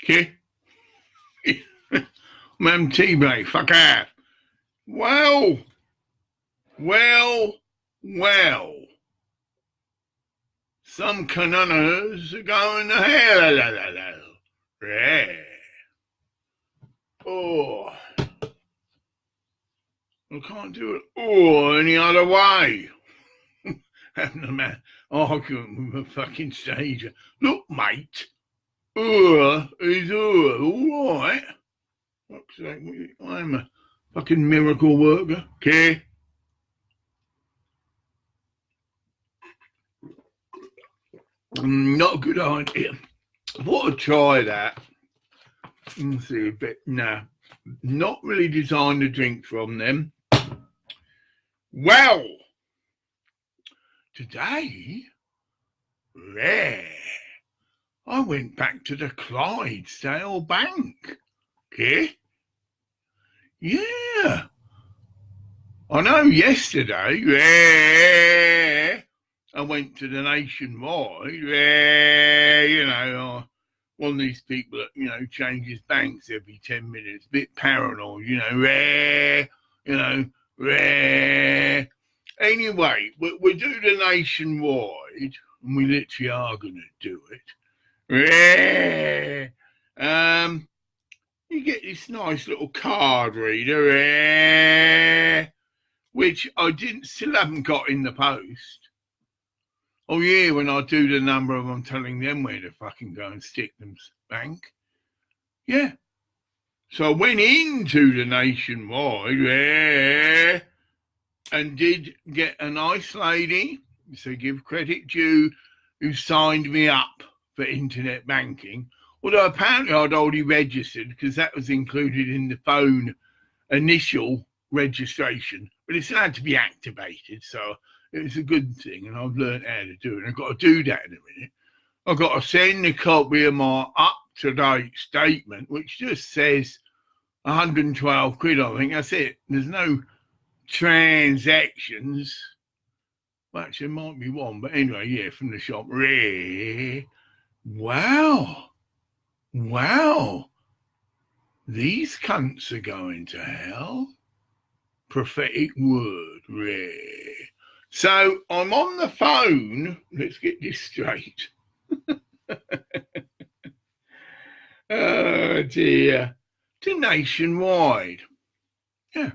Okay? I'm MT, mate. Fuck out. Well. Some canonas are going to hell. Yeah. Oh. I can't do it any other way. Having a man arguing with a fucking stager. Look, mate. Is all right. Fuck's sake, I'm a fucking miracle worker. Okay? Not a good idea. I want to try that. Let's see, but no. Not really designed a drink from them. Well, today, I went back to the Clydesdale Bank. Okay? Yeah. I know yesterday, I went to the Nationwide, one of these people that, changes banks every 10 minutes, a bit paranoid, Anyway, we do the Nationwide, and we literally are going to do it. You get this nice little card reader, which I still haven't got in the post. Oh yeah, when I do the number of them, telling them where to fucking go and stick them bank. Yeah. So I went into the Nationwide, and did get a nice lady, so give credit due, who signed me up for internet banking. Although apparently I'd already registered because that was included in the phone initial registration, but it's had to be activated, so it's a good thing, and I've learned how to do it. I've got to do that in a minute. I've got to send a copy of my up-to-date statement, which just says 112 quid, I think. That's it. There's no transactions. Well, actually, there might be one, but anyway, yeah, from the shop. Wow. These cunts are going to hell. Prophetic word. So I'm on the phone. Let's get this straight. Oh dear. To Nationwide. Yeah.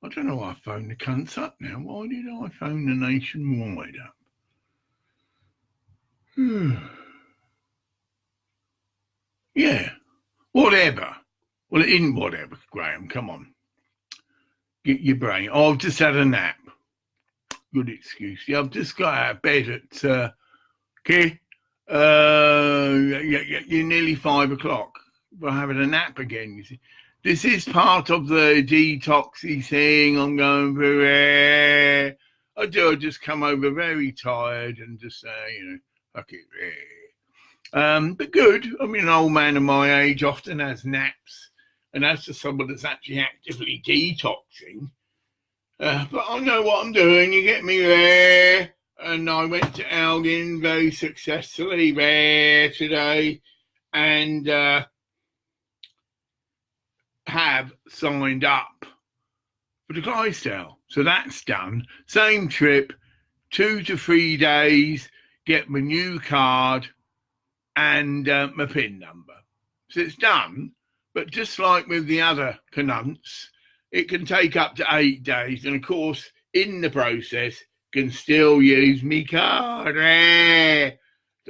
I don't know why I phoned the cunts up now. Why did I phone the Nationwide up? Yeah. Whatever. Well, it isn't whatever, Graham. Come on. Get your brain. Oh, I've just had a nap. Good excuse. Yeah, I've just got out of bed at, you're nearly 5 o'clock. We're having a nap again, you see. This is part of the detoxy thing I'm going through. I just come over very tired and just say, fuck it. But good. I mean, an old man of my age often has naps. And as to someone that's actually actively detoxing, but I know what I'm doing, you get me there. And I went to Elgin very successfully there today and have signed up for the Clydesdale. So that's done. Same trip, 2 to 3 days, get my new card and my PIN number. So it's done. But just like with the other canunts, it can take up to 8 days. And of course, in the process, can still use me card to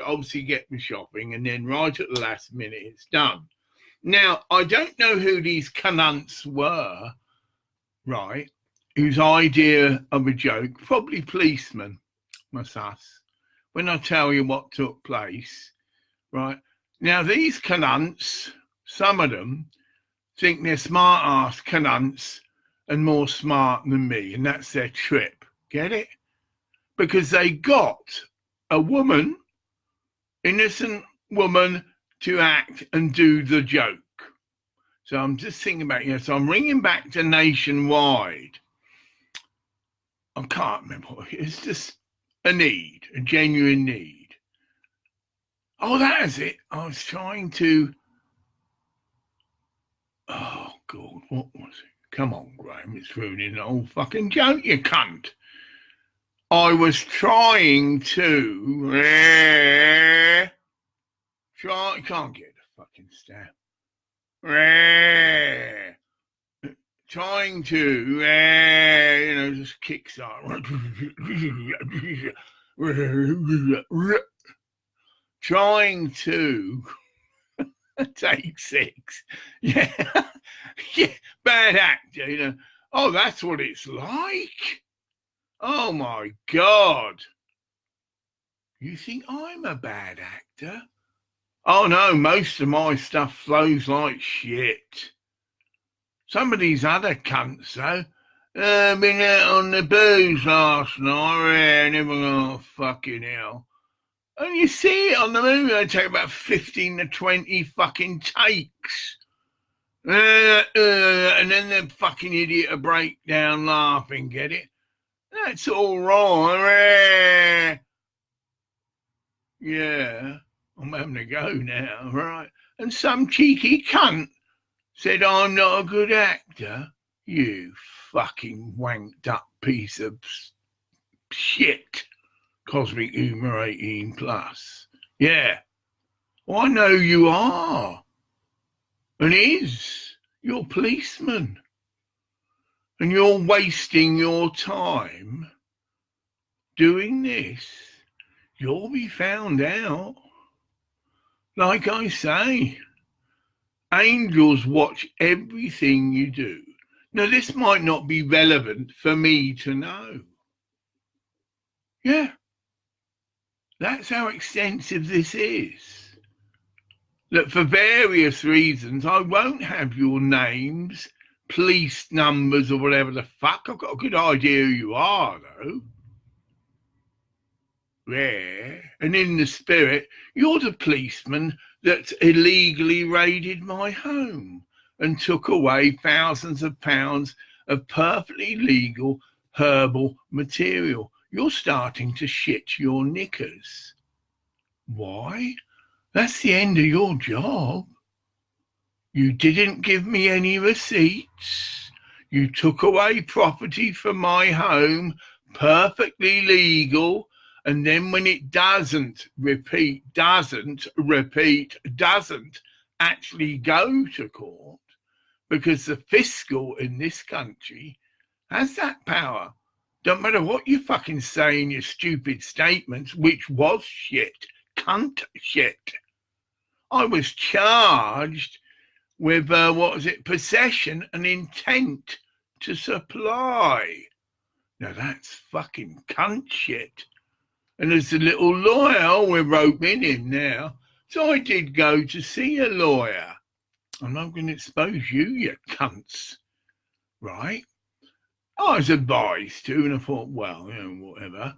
obviously get me shopping. And then right at the last minute, it's done. Now, I don't know who these canunts were, right, whose idea of a joke, probably policemen, my sus, when I tell you what took place, right. Now, these canunts, some of them think they're smart-ass canunts and more smart than me, and that's their trip. Get it? Because they got a woman, innocent woman, to act and do the joke. So I'm just thinking about, so I'm ringing back to Nationwide. I can't remember. It's just a need, a genuine need. Oh, that is it. I was trying to Oh, God, what was it? Come on, Graham, it's ruining the whole fucking joke, you cunt. I was trying to... Can't get the fucking stamp. Trying to, just kickstart. Trying to take 6. Yeah. Yeah. Bad actor, Oh, that's what it's like. Oh my God. You think I'm a bad actor? Oh no, most of my stuff flows like shit. Some of these other cunts though, been out on the booze last night, never gonna fucking hell. And you see it on the movie, they take about 15 to 20 fucking takes. And then the fucking idiot will break down laughing, get it? That's all right. Yeah, I'm having to go now, right? And some cheeky cunt said I'm not a good actor. You fucking wanked up piece of shit. Cosmic Humor 18 plus. Yeah. Well, I know you are. And you're a policeman. And you're wasting your time doing this. You'll be found out. Like I say, angels watch everything you do. Now, this might not be relevant for me to know. Yeah. That's how extensive this is. That for various reasons, I won't have your names, police numbers, or whatever the fuck. I've got a good idea who you are, though. Yeah. And in the spirit, you're the policeman that illegally raided my home and took away thousands of pounds of perfectly legal herbal material. You're starting to shit your knickers. Why? That's the end of your job. You didn't give me any receipts. You took away property from my home, perfectly legal, and then when it doesn't actually go to court, because the fiscal in this country has that power. Don't matter what you fucking say in your stupid statements, which was shit, cunt shit. I was charged with, possession and intent to supply. Now that's fucking cunt shit. And there's a little lawyer, we're roping in now. So I did go to see a lawyer. I'm not going to expose you cunts. Right? I was advised to, and I thought, well, whatever.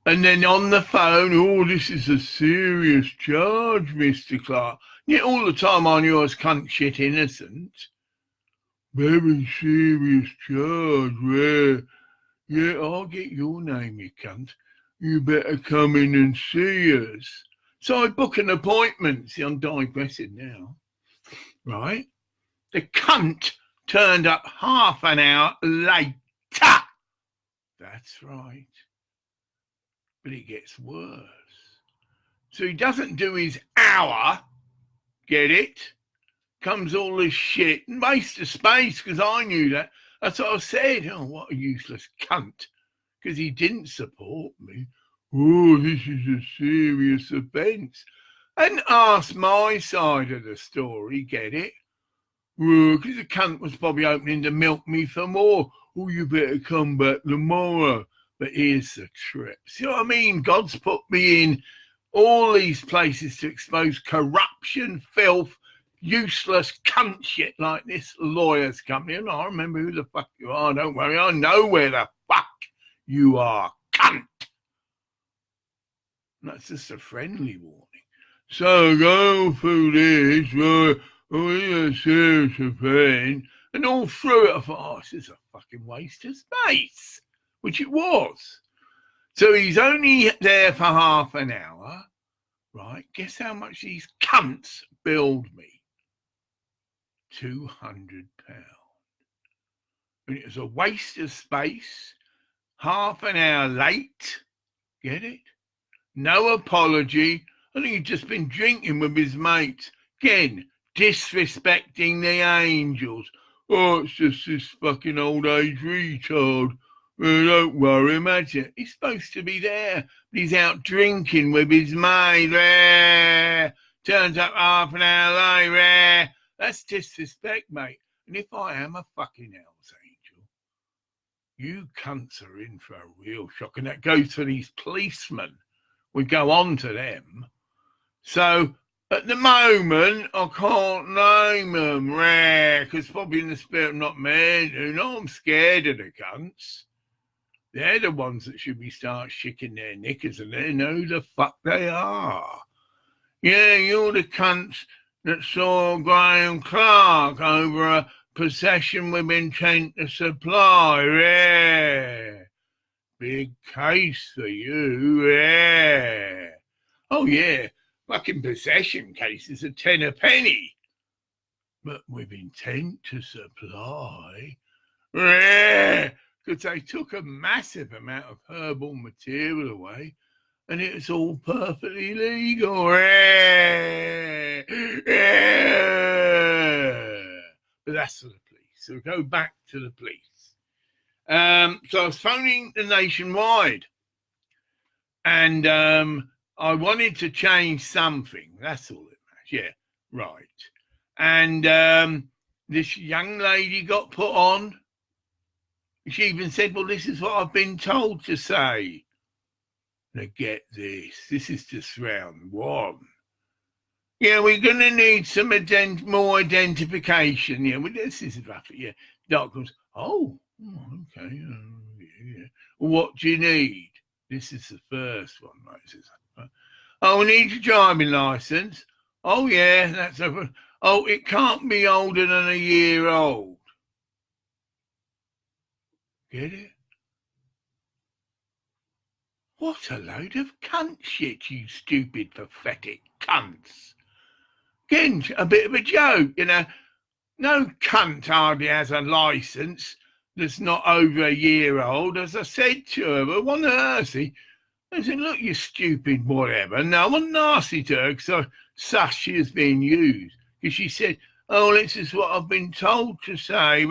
And then on the phone, oh, this is a serious charge, Mr. Clark. Yet all the time I knew I was cunt shit innocent. Very serious charge, yeah, I'll get your name, you cunt. You better come in and see us. So I book an appointment. See, I'm digressing now. Right? The cunt turned up half an hour later. That's right. But it gets worse. So he doesn't do his hour, get it? Comes all this shit and waste of space, because I knew that. That's what I said. Oh, what a useless cunt. Because he didn't support me. Oh, this is a serious offence. And asked my side of the story, get it? Well, because the cunt was probably opening to milk me for more. Oh, you better come back tomorrow. But here's the trip. See what I mean? God's put me in all these places to expose corruption, filth, useless cunt shit like this lawyer's company. And I remember who the fuck you are. Don't worry. I know where the fuck you are, cunt. That's just a friendly warning. So go through this, it's a serious offence. And all through it, I thought, this is a fucking waste of space. Which it was. So he's only there for half an hour, right? Guess how much these cunts billed me? £200. And it was a waste of space, half an hour late, get it? No apology. I think he'd just been drinking with his mates. Again, disrespecting the angels. Oh, it's just this fucking old age retard. Don't worry, imagine. He's supposed to be there, but he's out drinking with his mate. Turns up half an hour late. That's disrespect, mate. And if I am a fucking hell's angel, you cunts are in for a real shock. And that goes for these policemen. We go on to them. So at the moment, I can't name them, because probably in the spirit of not me. You know, I'm scared of the cunts. They're the ones that should be start shicking their knickers, and they know who the fuck they are. Yeah, you're the cunts that saw Graham Clark over a possession with intent to supply. Yeah. Big case for you. Yeah. Oh, yeah. Fucking possession cases are 10 a penny. But with intent to supply. Yeah. Because they took a massive amount of herbal material away, and it was all perfectly legal. Yeah. Yeah. But that's for the police. So we go back to the police. So I was phoning the Nationwide, and I wanted to change something. That's all it matters. Yeah, right. And this young lady got put on. She even said, well, this is what I've been told to say. Now get this. This is just round one. Yeah, we're going to need some more identification. Yeah, well, this is roughly, yeah. Doctors, okay. Yeah. What do you need? This is the first one, right? Oh, we need your driving licence. Oh, yeah, that's over. Oh, it can't be older than a year old. Get it? What a load of cunt shit, you stupid, pathetic cunts. Again, a bit of a joke, you know. No cunt hardly has a licence that's not over a year old. As I said to her, but one nasty. I said, look, you stupid whatever. No, I wasn't nasty to her because I sussed she was being used. Because she said, oh, this is what I've been told to say.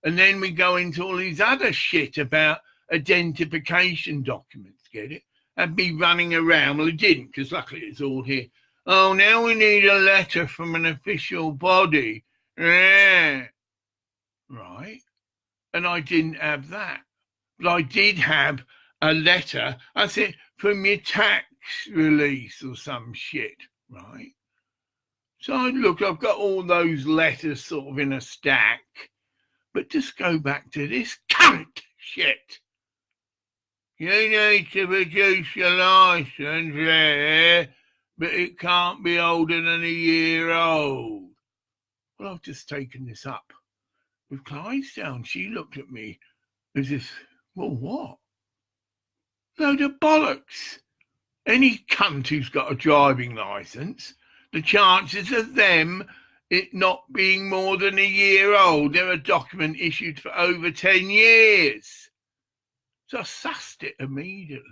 And then we go into all these other shit about identification documents, get it? And be running around. Well, it didn't, because luckily it's all here. Oh, now we need a letter from an official body. Yeah. Right. And I didn't have that. But I did have a letter, I said, from your tax release or some shit, right? So I look, I've got all those letters sort of in a stack, but just go back to this cunt shit. You need to produce your licence, yeah, but it can't be older than a year old. Well, I've just taken this up with Clydesdale. She looked at me as if, well, what? Load of bollocks. Any cunt who's got a driving licence, the chances of them it not being more than a year old, they're a document issued for over 10 years. So I sussed it immediately,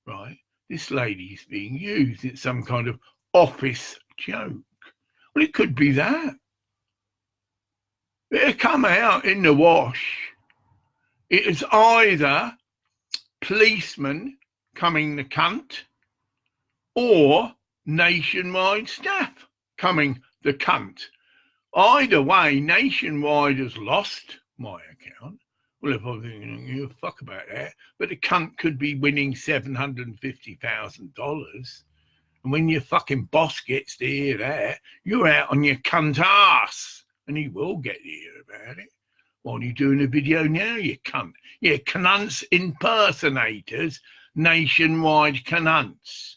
right? This lady's being used. It's some kind of office joke. Well, it could be that. It'll come out in the wash. It is either policemen coming the cunt or Nationwide staff coming the cunt. Either way, Nationwide has lost my account. Well, if I'm thinking, you fuck about that, but the cunt could be winning $750,000. And when your fucking boss gets to hear that, you're out on your cunt ass. And he will get to hear about it. Why are you doing a video now, you cunt? Yeah, cunts impersonators, Nationwide cunts.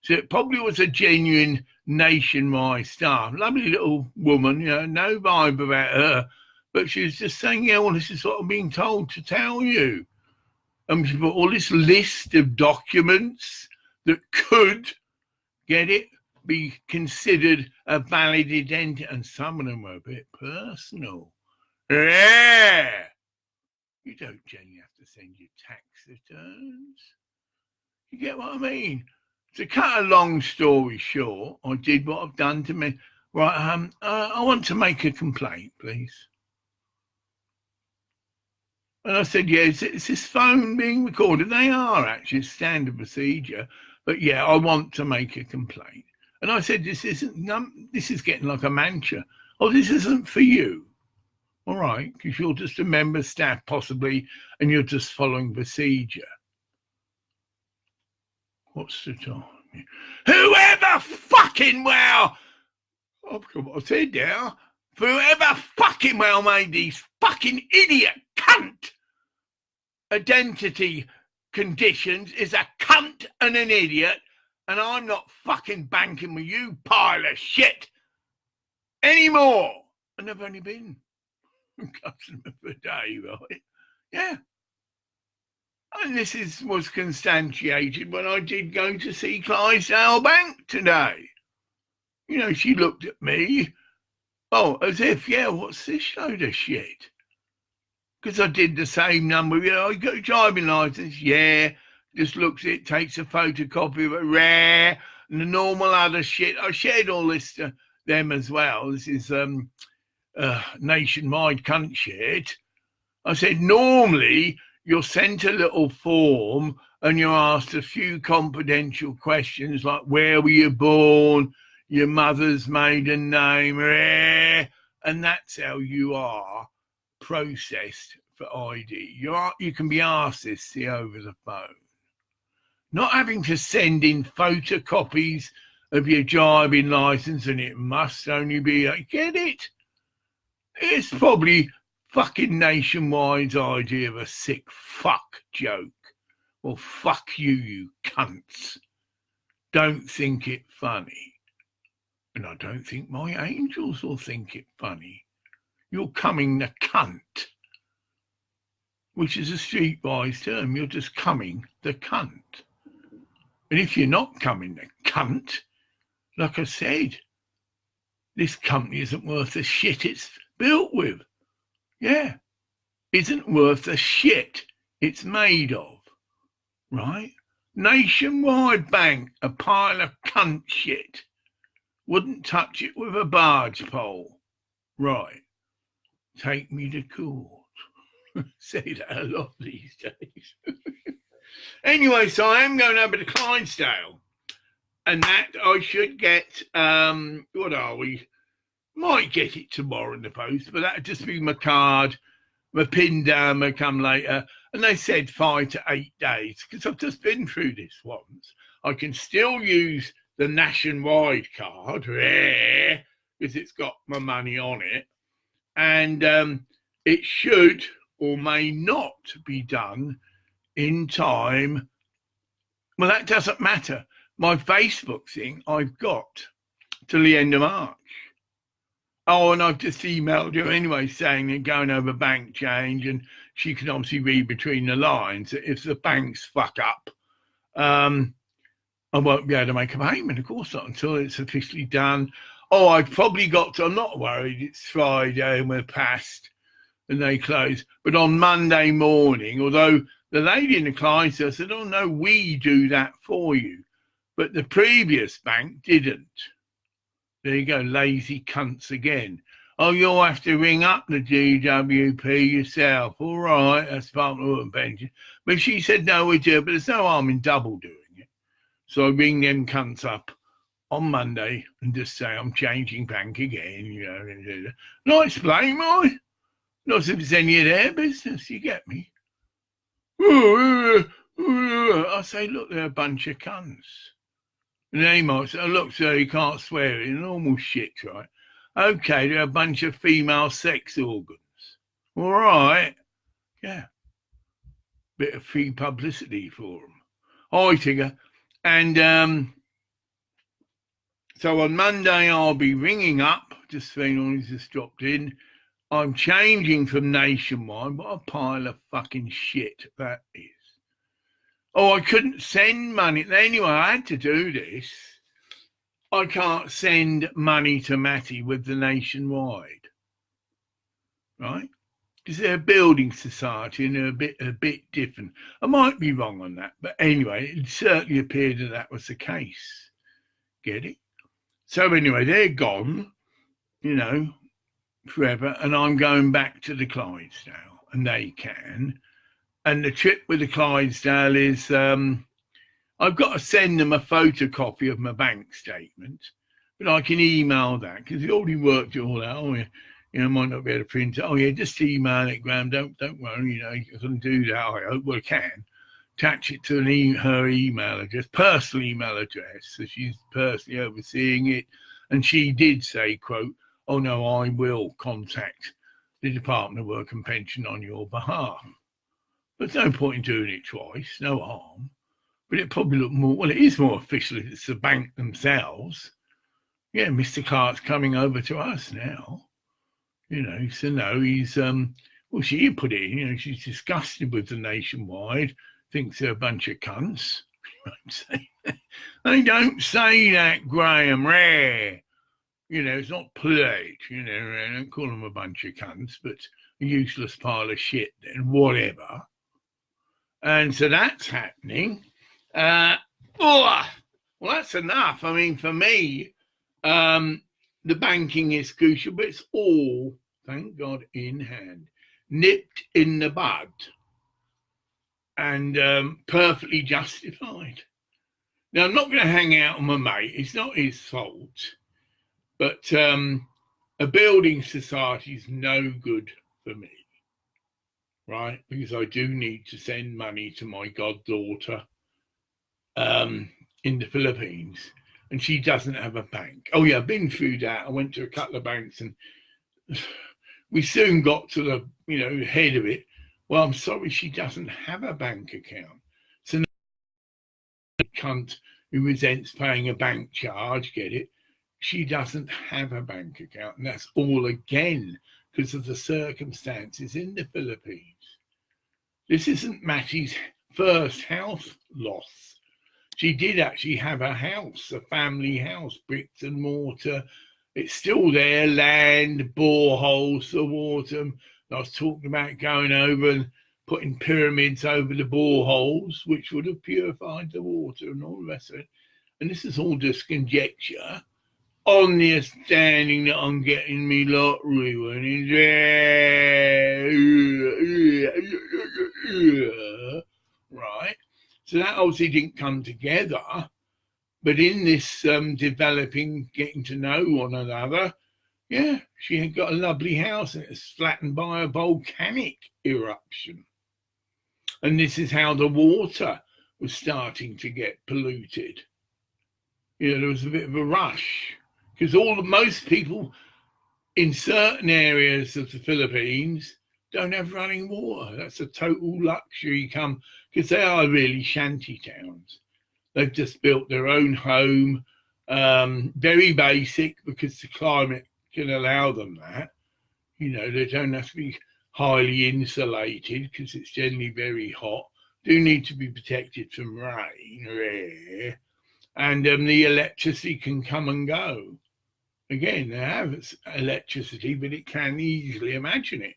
So it probably was a genuine Nationwide staff. Lovely little woman, you know, no vibe about her. But she was just saying, yeah, well, this is what I'm being told to tell you. And she put all this list of documents that could, get it, not be considered a valid identity. And some of them were a bit personal. Yeah. You don't generally have to send your tax returns. You get what I mean? To cut a long story short, I did what I've done to me. Right, I want to make a complaint, please. And I said, yeah, is this phone being recorded? They are actually standard procedure. But yeah, I want to make a complaint. And I said, this is getting like a mantra. Oh, this isn't for you. All right, because you're just a member of staff possibly, and you're just following procedure. What's the time? Whoever fucking well, I forgot what I said now. Whoever fucking well made these fucking idiot cunt identity conditions is a cunt and an idiot, and I'm not fucking banking with you pile of shit anymore. And I've only been a customer for a day, right? Yeah. And this was substantiated when I did go to see Clydesdale Bank today. You know, she looked at me, as if, yeah, what's this load of shit? Because I did the same number. I got a driving licence, yeah. Just looks at it, takes a photocopy of it, rare, and the normal other shit. I shared all this to them as well. This is nationwide CUNT shit. I said, normally you're sent a little form and you're asked a few confidential questions like where were you born, your mother's maiden name, and that's how you are processed for ID. You can be asked this over the phone. Not having to send in photocopies of your driving licence, and it must only be, get it? It's probably fucking Nationwide's idea of a sick fuck joke. Well, fuck you, you cunts. Don't think it funny. And I don't think my angels will think it funny. You're coming the cunt, which is a streetwise term. You're just coming the cunt. And if you're not coming the cunt, like I said, this company isn't worth the shit it's built with. Yeah, isn't worth the shit it's made of, right? Nationwide Bank, a pile of cunt shit. Wouldn't touch it with a barge pole. Right. Take me to court. Say that a lot these days. Anyway, so I am going over to Clydesdale. And that I should get, what are we? Might get it tomorrow in the post, but that'd just be my card. My pin down may come later. And they said 5 to 8 days, because I've just been through this once. I can still use the Nationwide card, because it's got my money on it. And it should or may not be done in time. Well, that doesn't matter. My Facebook thing I've got till the end of March. Oh, and I've just emailed her anyway saying they're going over bank change, and she can obviously read between the lines that if the banks fuck up, I won't be able to make a payment, of course not, until it's officially done. Oh, I've probably got to, I'm not worried, it's Friday and we're past and they close. But on Monday morning, although the lady in the Clydesdale said, oh no, we do that for you. But the previous bank didn't. There you go, lazy cunts again. Oh, you'll have to ring up the GWP yourself. All right, that's part of the pension. But she said, no, we do, but there's no harm in double doing it. So I ring them cunts up on Monday and just say, I'm changing bank again. You know, not explain why. Not as if it's any of their business, you get me? I say, look, they're a bunch of cunts. And they might say, oh, look, sir, you can't swear it. Normal shit, right? Okay, they're a bunch of female sex organs. All right. Yeah. Bit of free publicity for them. I figure. And so on Monday, I'll be ringing up, just saying, he's just dropped in. I'm changing from Nationwide. What a pile of fucking shit that is. Oh, I couldn't send money. Anyway, I had to do this. I can't send money to Matty with the Nationwide, right? Because they're a building society and they're a bit different. I might be wrong on that, but anyway, it certainly appeared that was the case. Get it? So anyway, they're gone, forever, and I'm going back to the Clydesdale, and they can. And the trip with the Clydesdale is I've got to send them a photocopy of my bank statement, but I can email that because it already worked it all out. Oh, yeah, I might not be able to print it. Oh, yeah, just email it, Graham. Don't worry, you can do that. I hope I can. Attach it to her email address, personal email address, so she's personally overseeing it. And she did say, quote, "Oh, no, I will contact the Department of Work and Pension on your behalf." But there's no point in doing it twice, no harm. But it probably looked more, well, it is more official if it's the bank themselves. Yeah, Mr. Clark's coming over to us now. So no, he's, well, she put it in, she's disgusted with the Nationwide, thinks they're a bunch of cunts. They don't say that, Graham, rare. It's not polite, I don't call them a bunch of cunts, but a useless pile of shit then, whatever. And so that's happening. Well, that's enough. I mean, for me, the banking is crucial, but it's all, thank God, in hand, nipped in the bud, and perfectly justified. Now, I'm not going to hang out on my mate. It's not his fault. But a building society is no good for me, right? Because I do need to send money to my goddaughter in the Philippines, and she doesn't have a bank. Oh, yeah, I've been through that. I went to a couple of banks, and we soon got to the head of it. Well, I'm sorry, she doesn't have a bank account. So no cunt who resents paying a bank charge, get it? She doesn't have a bank account, and that's all again because of the circumstances in the Philippines. This isn't Matty's first house loss. She did actually have a house, a family house, bricks and mortar. It's still there, land, boreholes, the water. I was talking about going over and putting pyramids over the boreholes, which would have purified the water and all the rest of it. And this is all just conjecture, on the understanding that I'm getting me lottery winnings. Right. So that obviously didn't come together. But in this developing, getting to know one another, yeah, she had got a lovely house and it was flattened by a volcanic eruption. And this is how the water was starting to get polluted. There was a bit of a rush because most people in certain areas of the Philippines don't have running water. That's a total luxury because they are really shanty towns. They've just built their own home, very basic because the climate can allow them that. They don't have to be highly insulated because it's generally very hot. Do need to be protected from rain, and the electricity can come and go. Again, they have electricity, but it can easily, imagine it,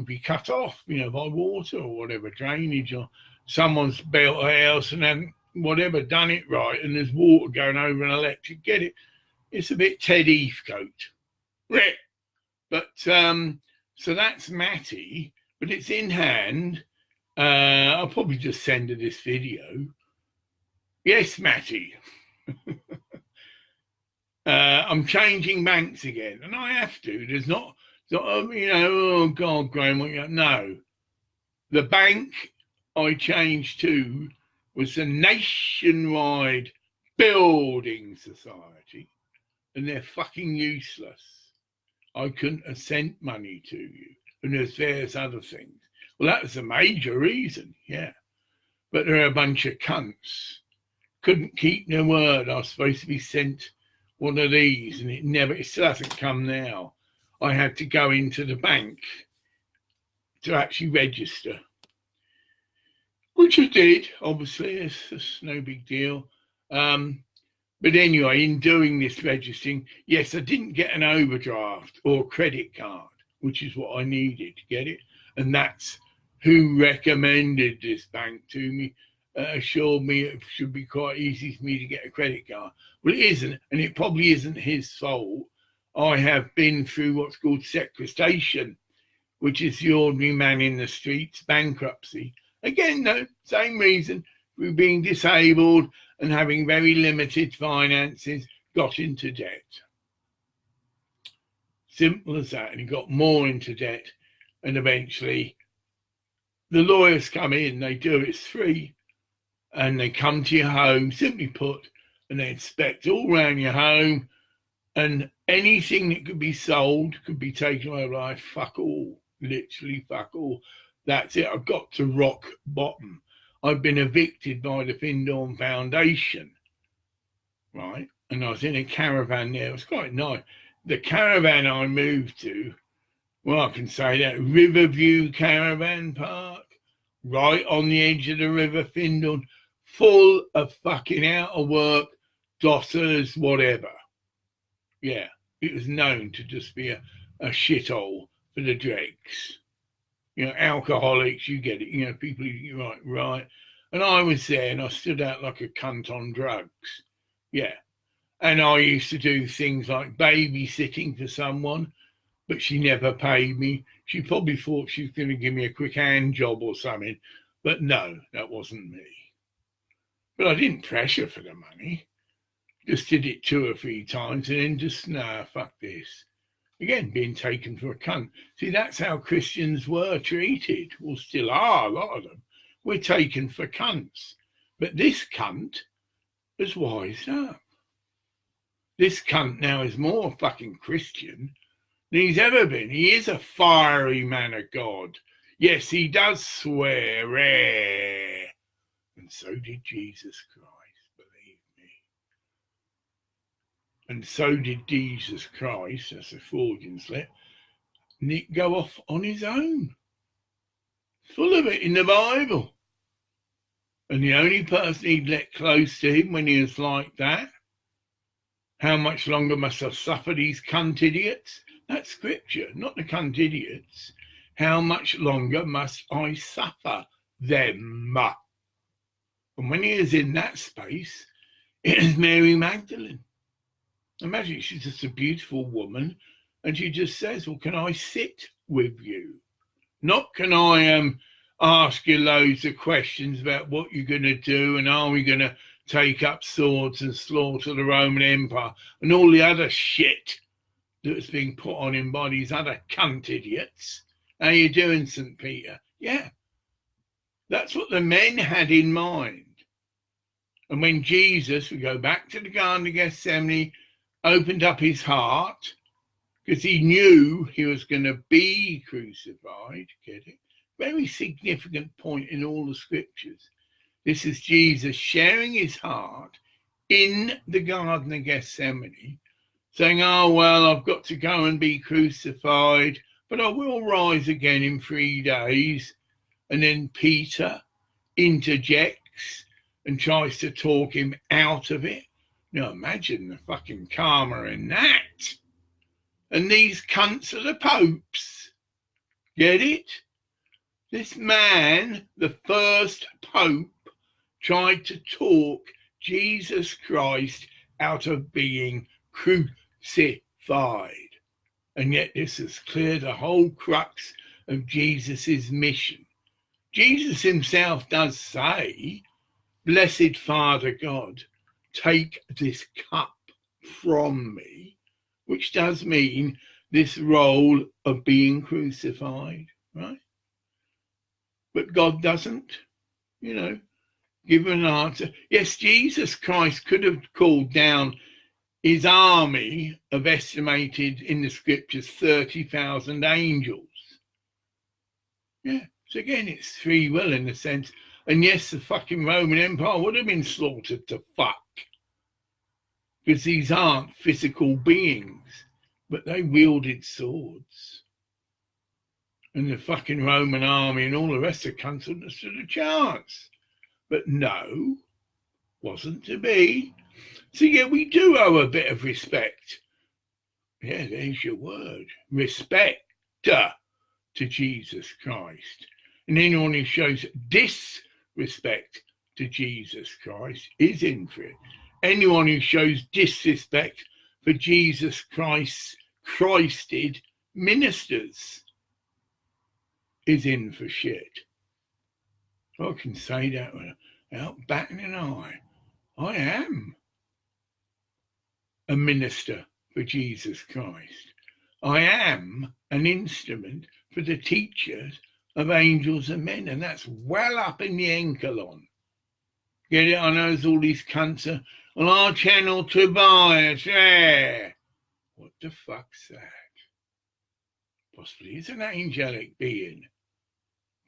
be cut off, by water or whatever, drainage, or someone's built a house and then whatever, done it right, and there's water going over an electric, get it? It's a bit Ted Heathcote. But, so that's Matty, but it's in hand. I'll probably just send her this video. Yes, Matty. I'm changing banks again, and I have to. There's not oh God, Graham, no. The bank I changed to was the Nationwide Building Society, and they're fucking useless. I couldn't have sent money to you, and there's various other things. Well, that was a major reason, yeah. But they're a bunch of cunts. Couldn't keep their word. I was supposed to be sent one of these, and it still hasn't come now. I had to go into the bank to actually register, which I did, obviously. It's no big deal. But anyway, in doing this registering, yes, I didn't get an overdraft or a credit card, which is what I needed to get it. And that's who recommended this bank to me, assured me it should be quite easy for me to get a credit card. Well, it isn't, and it probably isn't his fault. I have been through what's called sequestration, which is the ordinary man in the streets bankruptcy. Again, no, same reason. Through being disabled and having very limited finances, got into debt. Simple as that. And he got more into debt. And eventually the lawyers come in, they do it's free. And they come to your home, simply put, and they inspect all around your home. And anything that could be sold could be taken away by fuck all. Literally fuck all. That's it. I've got to rock bottom. I've been evicted by the Findorn Foundation, right? And I was in a caravan there. It was quite nice. The caravan I moved to, well, I can say that, Riverview Caravan Park, right on the edge of the River Findorn, full of fucking out of work, dossers, whatever. Yeah, it was known to just be a shithole for the dregs. You know, alcoholics, you get it. You know, people, right. And I was there and I stood out like a cunt on drugs. Yeah. And I used to do things like babysitting for someone, but she never paid me. She probably thought she was going to give me a quick hand job or something. But no, that wasn't me. But I didn't pressure for the money. Just did it 2 or 3 times and then just, nah, fuck this. Again, being taken for a cunt. See, that's how Christians were treated, or still are, a lot of them. We're taken for cunts. But this cunt has wised up. This cunt now is more fucking Christian than he's ever been. He is a fiery man of God. Yes, he does swear, and so did Jesus Christ, believe me. And so did Jesus Christ, as the Freudians let Nick go off on his own. Full of it in the Bible. And the only person he'd let close to him when he was like that, how much longer must I suffer these cunt idiots? That's scripture, not the cunt idiots. How much longer must I suffer them? And when he was in that space, it was Mary Magdalene. Imagine she's just a beautiful woman and she just says, well, can I sit with you? Not can I ask you loads of questions about what you're going to do and are we going to take up swords and slaughter the Roman Empire and all the other shit that's being put on him by these other cunt idiots. How you doing, St. Peter? Yeah, that's what the men had in mind. And when Jesus, we go back to the Garden of Gethsemane, opened up his heart, because he knew he was going to be crucified, get it? Very significant point in all the scriptures. This is Jesus sharing his heart in the Garden of Gethsemane, saying, oh, well, I've got to go and be crucified, but I will rise again in 3 days. And then Peter interjects and tries to talk him out of it. Now imagine the fucking karma in that. And these cunts are the popes. Get it? This man, the first pope, tried to talk Jesus Christ out of being crucified. And yet this has cleared the whole crux of Jesus's mission. Jesus himself does say, blessed Father God, take this cup from me, which does mean this role of being crucified, right? But God doesn't, give an answer. Yes, Jesus Christ could have called down his army of estimated in the scriptures 30,000 angels. Yeah, so again, it's free will in a sense. And yes, the fucking Roman Empire would have been slaughtered to fuck. Because these aren't physical beings, but they wielded swords. And the fucking Roman army and all the rest of the country stood a chance. But no, wasn't to be. So yeah, we do owe a bit of respect. Yeah, there's your word. Respect to Jesus Christ. And anyone who shows disrespect to Jesus Christ is in for it. Anyone who shows disrespect for Jesus Christed ministers is in for shit. I can say that without batting an eye. I am a minister for Jesus Christ. I am an instrument for the teachers of angels and men, and that's well up in the enkelon. Get it? I know there's all these cunts on our channel, Tobias. Yeah. What the fuck's that? Possibly it's an angelic being.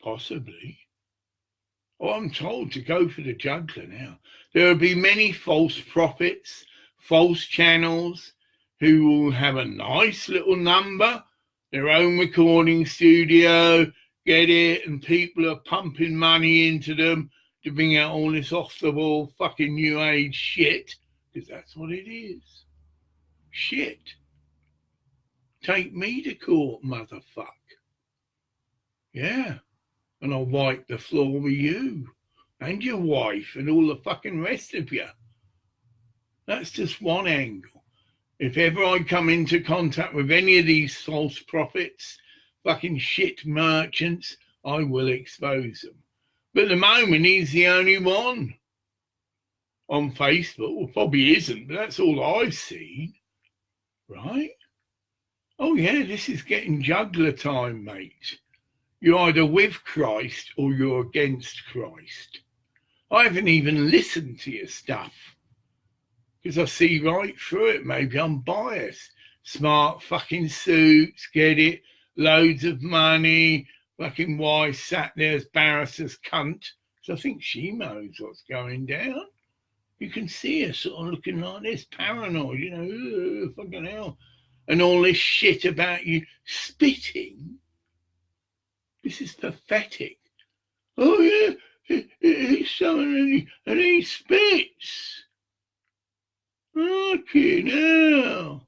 Possibly. Oh, I'm told to go for the juggler now. There will be many false prophets, false channels, who will have a nice little number, their own recording studio, get it, and people are pumping money into them to bring out all this off-the-wall fucking new age shit, because that's what it is. Shit. Take me to court, motherfucker. Yeah. And I'll wipe the floor with you and your wife and all the fucking rest of you. That's just one angle. If ever I come into contact with any of these false prophets, fucking shit merchants, I will expose them. But at the moment, he's the only one on Facebook. Well, probably isn't, but that's all I've seen. Right? Oh, yeah, this is getting juggler time, mate. You're either with Christ or you're against Christ. I haven't even listened to your stuff because I see right through it. Maybe I'm biased. Smart fucking suits, get it? Loads of money. Fucking wife sat there as barrister's cunt. So I think she knows what's going down. You can see her sort of looking like this, paranoid, you know, fucking hell. And all this shit about you spitting. This is pathetic. Oh, yeah, he's someone and he spits. Fucking hell.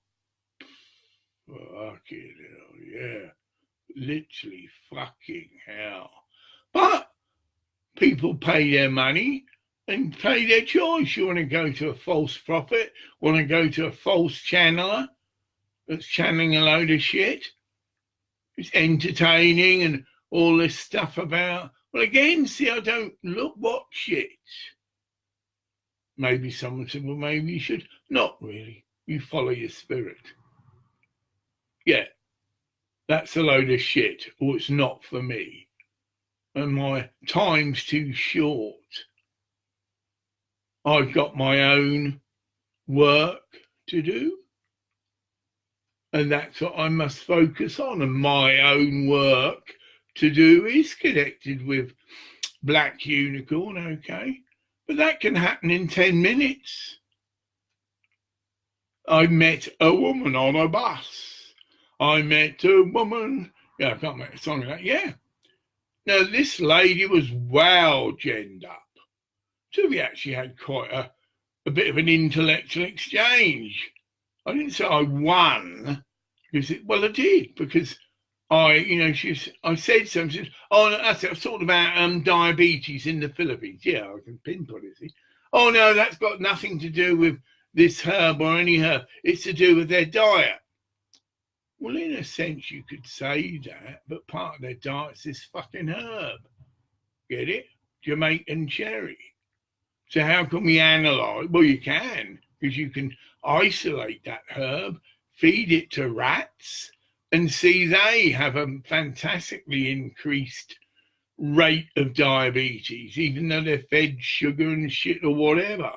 Fucking hell, yeah. Literally fucking hell. But people pay their money and pay their choice. You want to go to a false prophet, want to go to a false channeler that's channeling a load of shit. It's entertaining and all this stuff about, well, again, see, I don't watch it. Maybe someone said, well, maybe you should. Not really. You follow your spirit. Yeah, that's a load of shit, or it's not for me. And my time's too short. I've got my own work to do. And that's what I must focus on. And my own work to do is connected with Black Unicorn, okay? But that can happen in 10 minutes. I met a woman on a bus. I met a woman. Yeah, I can't make a song of that. Yeah. Now, this lady was well genned up. So we actually had quite a bit of an intellectual exchange. I didn't say I won, because I did, because I said something. Oh, no, that's it. I've talked about diabetes in the Philippines. Yeah, I can pinpoint it. See? Oh, no, that's got nothing to do with this herb or any herb. It's to do with their diet. Well, in a sense, you could say that, but part of their diet is this fucking herb. Get it? Jamaican cherry. So how can we analyse? Well, you can, because you can isolate that herb, feed it to rats, and see they have a fantastically increased rate of diabetes, even though they're fed sugar and shit or whatever.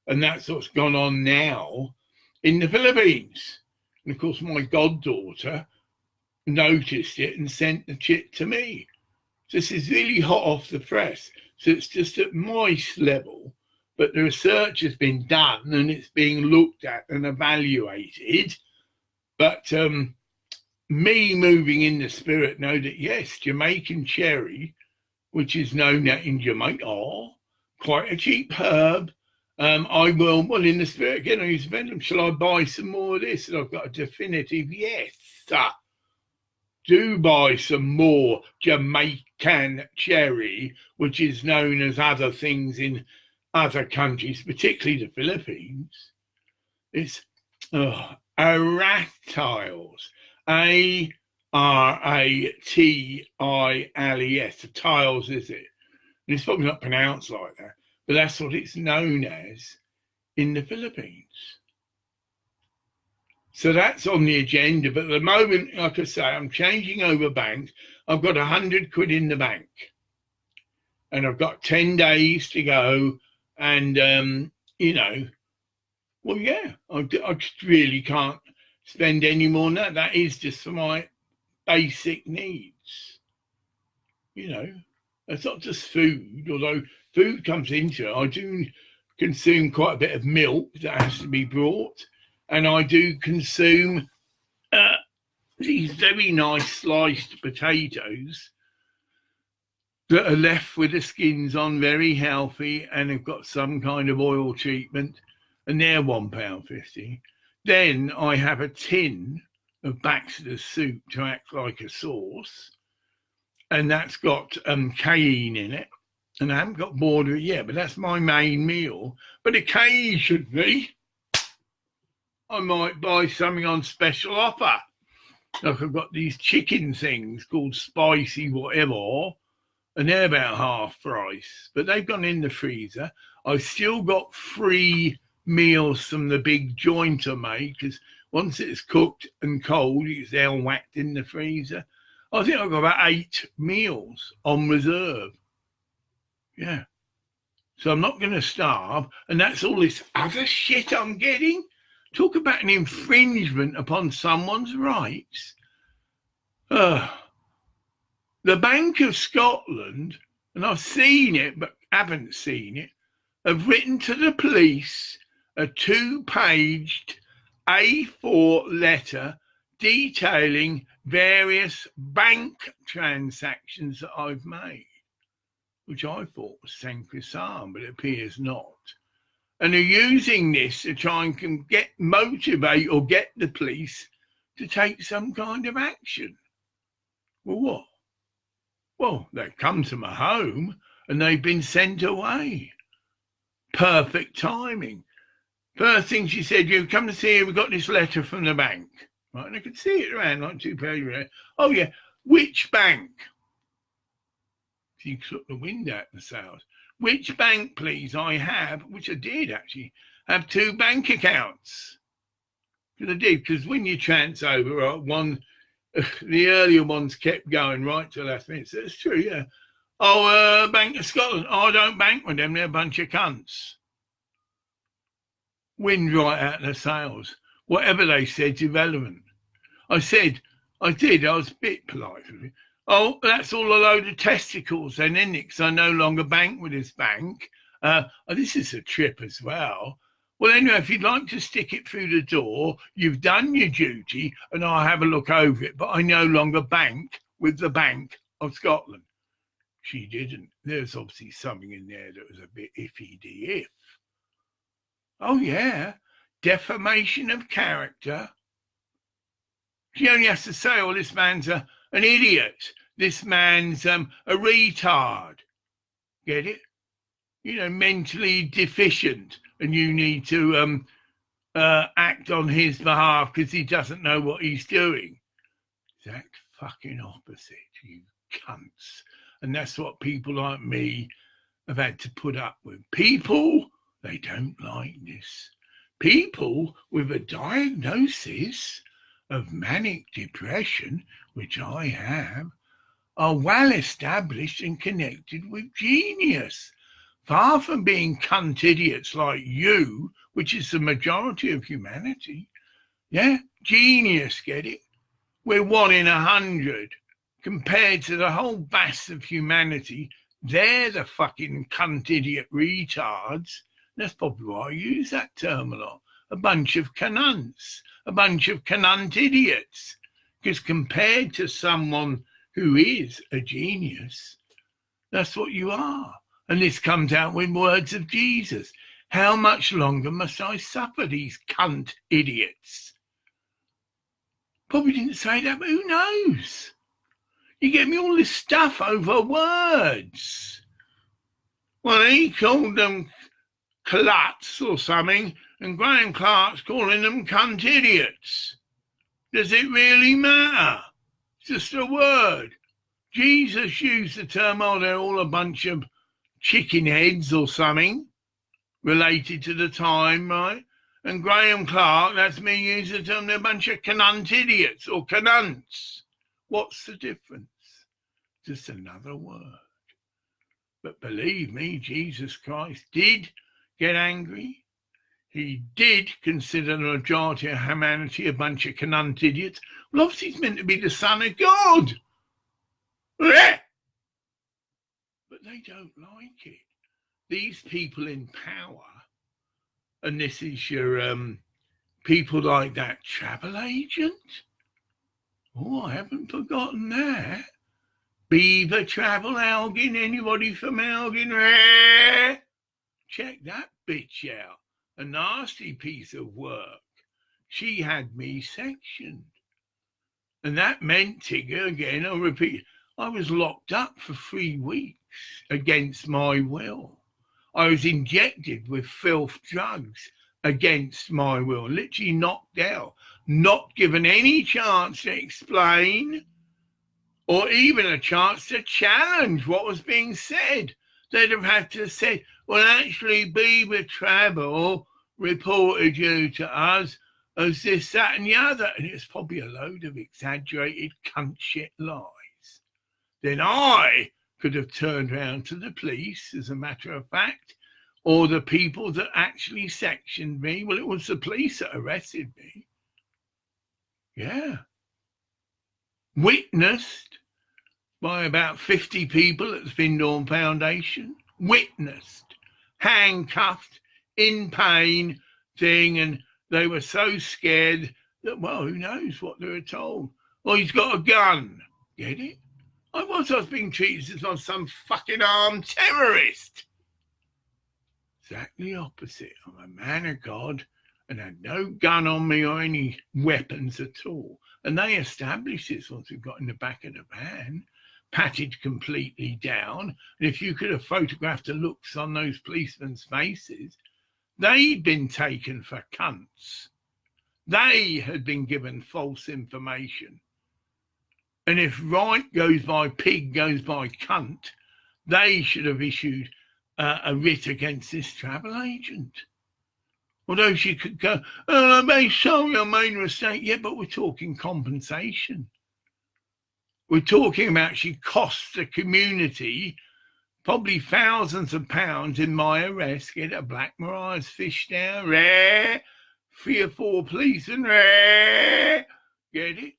And that's what's gone on now in the Philippines. And of course, my goddaughter noticed it and sent the shit to me. This is really hot off the press. So it's just at mice level, but the research has been done and it's being looked at and evaluated. But me moving in the spirit know that, yes, Jamaican cherry, which is known in Jamaica, quite a cheap herb, I will, well, in the spirit again, I use Venom. Shall I buy some more of this? And I've got a definitive yes. Do buy some more Jamaican cherry, which is known as other things in other countries, particularly the Philippines. It's Aratiles, Aratiles. The tiles, is it? And it's probably not pronounced like that, but that's what it's known as in the Philippines. So that's on the agenda. But at the moment, like I say, I'm changing over banks. I've got 100 quid in the bank. And I've got 10 days to go. And, well, yeah, I just really can't spend any more than that. That is just for my basic needs. It's not just food, although food comes into it. I do consume quite a bit of milk that has to be brought. And I do consume these very nice sliced potatoes that are left with the skins on, very healthy, and have got some kind of oil treatment, and they're £1.50. Then I have a tin of Baxter's soup to act like a sauce, and that's got cayenne in it. And I haven't got bored of it yet, but that's my main meal. But occasionally, I might buy something on special offer. Like I've got these chicken things called spicy whatever, and they're about half price, but they've gone in the freezer. I've still got free meals from the big joint I made, because once it's cooked and cold, it's then whacked in the freezer. I think I've got about 8 meals on reserve. Yeah. So I'm not going to starve, and that's all this other shit I'm getting. Talk about an infringement upon someone's rights. The Bank of Scotland, and I've seen it but haven't seen it, have written to the police a 2-paged A4 letter detailing various bank transactions that I've made, which I thought was sacrosanct, but it appears not. And are using this to try and motivate or get the police to take some kind of action. Well, what? Well, they've come to my home and they've been sent away. Perfect timing. First thing she said, "You've come to see her, we've got this letter from the bank." Right, and I could see it around like 2 pages. Oh, yeah, which bank? She took the wind out of the sails. Which bank, please? I have, which I did actually, have 2 bank accounts. Because I did, because when you transfer over, one, the earlier ones kept going right to the last minute. So it's true, yeah. Oh, Bank of Scotland. Oh, I don't bank with them. They're a bunch of cunts. Wind right out of the sails. Whatever they said's irrelevant. I said, I did. I was a bit polite. Oh, that's all a load of testicles then, isn't it? Because I no longer bank with this bank. This is a trip as well. Well, anyway, if you'd like to stick it through the door, you've done your duty and I'll have a look over it. But I no longer bank with the Bank of Scotland. She didn't. There's obviously something in there that was a bit iffy-de-if. Oh, yeah. Defamation of character. She only has to say, oh, this man's an idiot. This man's a retard. Get it? Mentally deficient. And you need to act on his behalf because he doesn't know what he's doing. Exact fucking opposite, you cunts. And that's what people like me have had to put up with. People, they don't like this. People with a diagnosis of manic depression, which I have, are well established and connected with genius. Far from being cunt idiots like you, which is the majority of humanity. Yeah, genius, get it? We're 1 in 100. Compared to the whole vast of humanity, they're the fucking cunt idiot retards. That's probably why I use that term a lot. A bunch of canunts, a bunch of canant idiots. Because compared to someone who is a genius, that's what you are. And this comes out with words of Jesus. How much longer must I suffer these cunt idiots? Probably didn't say that, but who knows? You get me all this stuff over words. Well, he called them cluts or something, and Graham Clark's calling them cunt idiots. Does it really matter? It's just a word. Jesus used the term, oh, they're all a bunch of chicken heads or something, related to the time, right? And Graham Clark, that's me using the term, they're a bunch of cunt idiots or cunts. What's the difference? Just another word. But believe me, Jesus Christ did get angry. He did consider the majority of humanity a bunch of cunt idiots. Well, obviously he's meant to be the Son of God. But they don't like it. These people in power, and this is your people like that travel agent. Oh, I haven't forgotten that. Beaver Travel Elgin, anybody from Elgin? Check that bitch out. A nasty piece of work. She had me sectioned. And that meant, Tigger, again, I'll repeat, I was locked up for 3 weeks against my will. I was injected with filth drugs against my will, literally knocked out, not given any chance to explain or even a chance to challenge what was being said. They'd have had to say, well, actually, Beaver Travel reported you to us as this, that, and the other. And it's probably a load of exaggerated cunt shit lies. Then I could have turned around to the police, as a matter of fact, or the people that actually sectioned me. Well, it was the police that arrested me. Yeah. Witnessed by about 50 people at the Findorn Foundation. Witnessed, handcuffed, in pain thing, and they were so scared that, well, who knows what they were told. Well, he's got a gun. Get it? I was being treated as if I'm some fucking armed terrorist. Exactly opposite. I'm a man of God and had no gun on me or any weapons at all. And they established this once we got in the back of the van, patted completely down. And if you could have photographed the looks on those policemen's faces, they'd been taken for cunts. They had been given false information. And if right goes by pig goes by cunt, they should have issued a writ against this travel agent. Although she could go, oh, I'm very sorry, I made a mistake. Yeah, but we're talking compensation. We're talking about she costs the community probably thousands of pounds in my arrest, get a Black Mariah's fish down, 3 or 4 policemen, get it?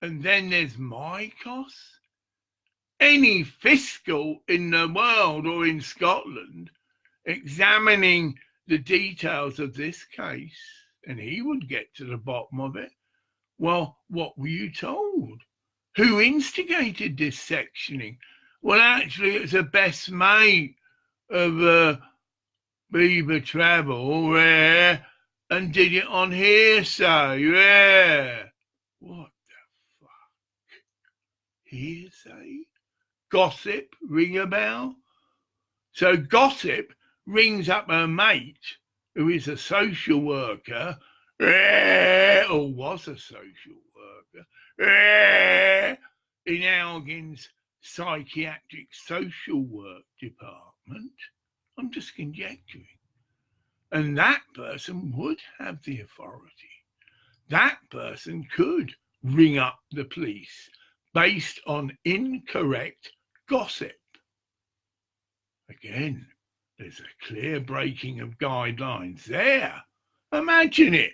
And then there's my costs. Any fiscal in the world or in Scotland examining the details of this case, and he would get to the bottom of it. Well, what were you told? Who instigated this sectioning? Well, actually, it's a best mate of Beaver Travel, and did it on hearsay, What the fuck? Hearsay? Gossip ring a bell? So gossip rings up her mate, who is a social worker, or was a social worker, in Elgin's psychiatric social work department. I'm just conjecturing. And that person would have the authority. That person could ring up the police based on incorrect gossip. Again, there's a clear breaking of guidelines there. Imagine it.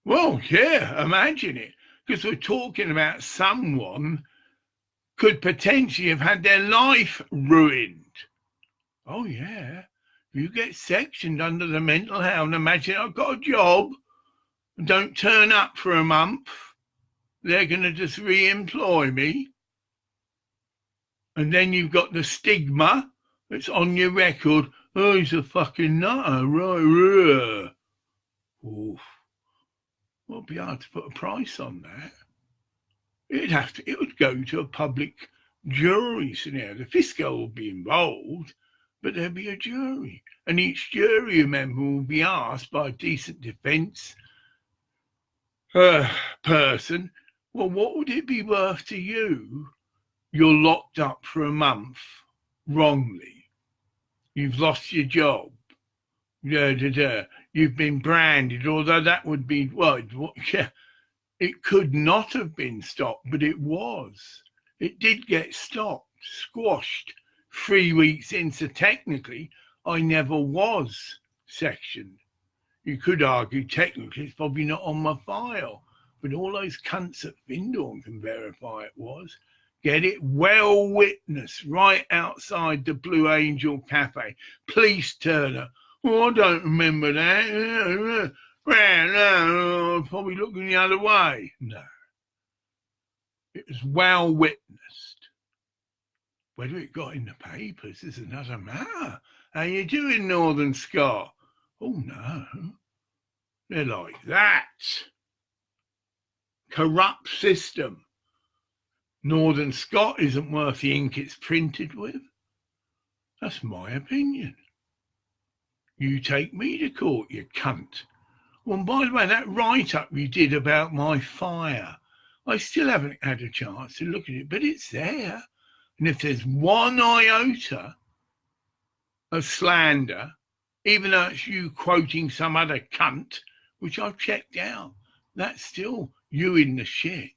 Well, yeah, imagine it. Because we're talking about someone could potentially have had their life ruined. Oh, yeah. You get sectioned under the mental health. Imagine I've got a job and don't turn up for a month. They're going to just re-employ me. And then you've got the stigma that's on your record. Oh, he's a fucking nutter, right? Oof. We'll be able to put a price on that. It would go to a public jury scenario. The fiscal will be involved, but there'll be a jury. And each jury member will be asked by a decent defence person, well, what would it be worth to you? You're locked up for a month wrongly. You've lost your job. You've been branded, although that would be, it could not have been stopped, but it was. It did get stopped, squashed 3 weeks in, so technically I never was sectioned. You could argue technically it's probably not on my file, but all those cunts at Findorn can verify it was. Get it? Well witnessed right outside the Blue Angel Cafe. Police turn up. Oh, I don't remember that. No, probably looking the other way. No. It was well witnessed. Whether it got in the papers is another matter. How you doing, Northern Scott? Oh, no. They're like that. Corrupt system. Northern Scott isn't worth the ink it's printed with. That's my opinion. You take me to court, you cunt. Well, and by the way, that write-up you did about my fire, I still haven't had a chance to look at it, but it's there. And if there's one iota of slander, even though it's you quoting some other cunt, which I've checked out, that's still you in the shit.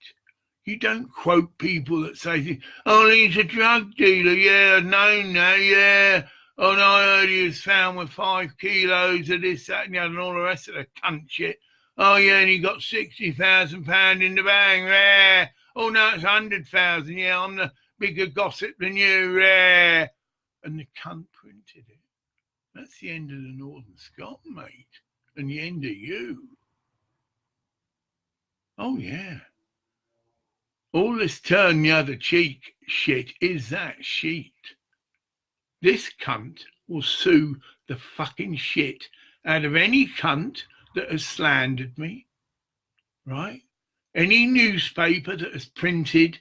You don't quote people that say, oh, he's a drug dealer, yeah, no, yeah. Oh, no, I heard he was found with 5 kilos of this, that, and the other, and all the rest of the cunt shit. Oh, yeah, and he got £60,000 in the bank, yeah. Oh, no, it's 100,000, yeah, I'm the bigger gossip than you, yeah. And the cunt printed it. That's the end of the Northern Scott, mate, and the end of you. Oh, yeah. All this turn the other cheek shit is that sheet. This cunt will sue the fucking shit out of any cunt that has slandered me, right? Any newspaper that has printed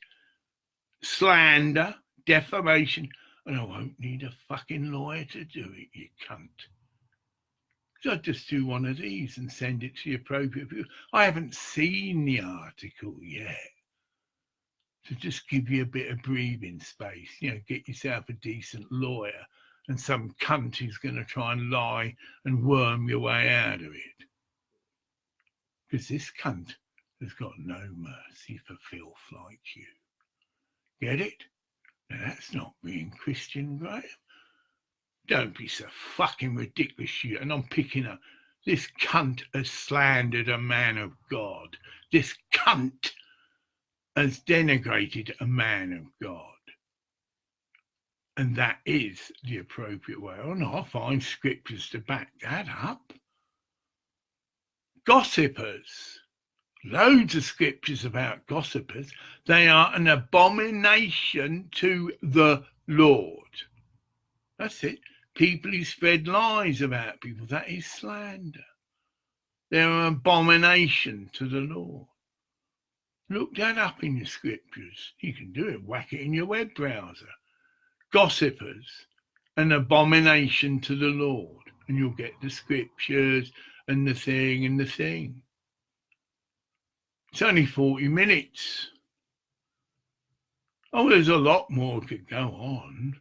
slander, defamation, and I won't need a fucking lawyer to do it, you cunt. So I'd just do one of these and send it to the appropriate people. I haven't seen the article yet. So just give you a bit of breathing space, get yourself a decent lawyer and some cunt who's going to try and lie and worm your way out of it. Because this cunt has got no mercy for filth like you. Get it? Now that's not being Christian, Graham. Don't be so fucking ridiculous, you. And I'm picking up. This cunt has slandered a man of God. This cunt has denigrated a man of God. And that is the appropriate way. And I'll find scriptures to back that up. Gossipers. Loads of scriptures about gossipers. They are an abomination to the Lord. That's it. People who spread lies about people, that is slander. They're an abomination to the Lord. Look that up in your scriptures. You can do it. Whack it in your web browser. Gossipers, an abomination to the Lord. And you'll get the scriptures and the thing and the thing. It's only 40 minutes. Oh, there's a lot more could go on.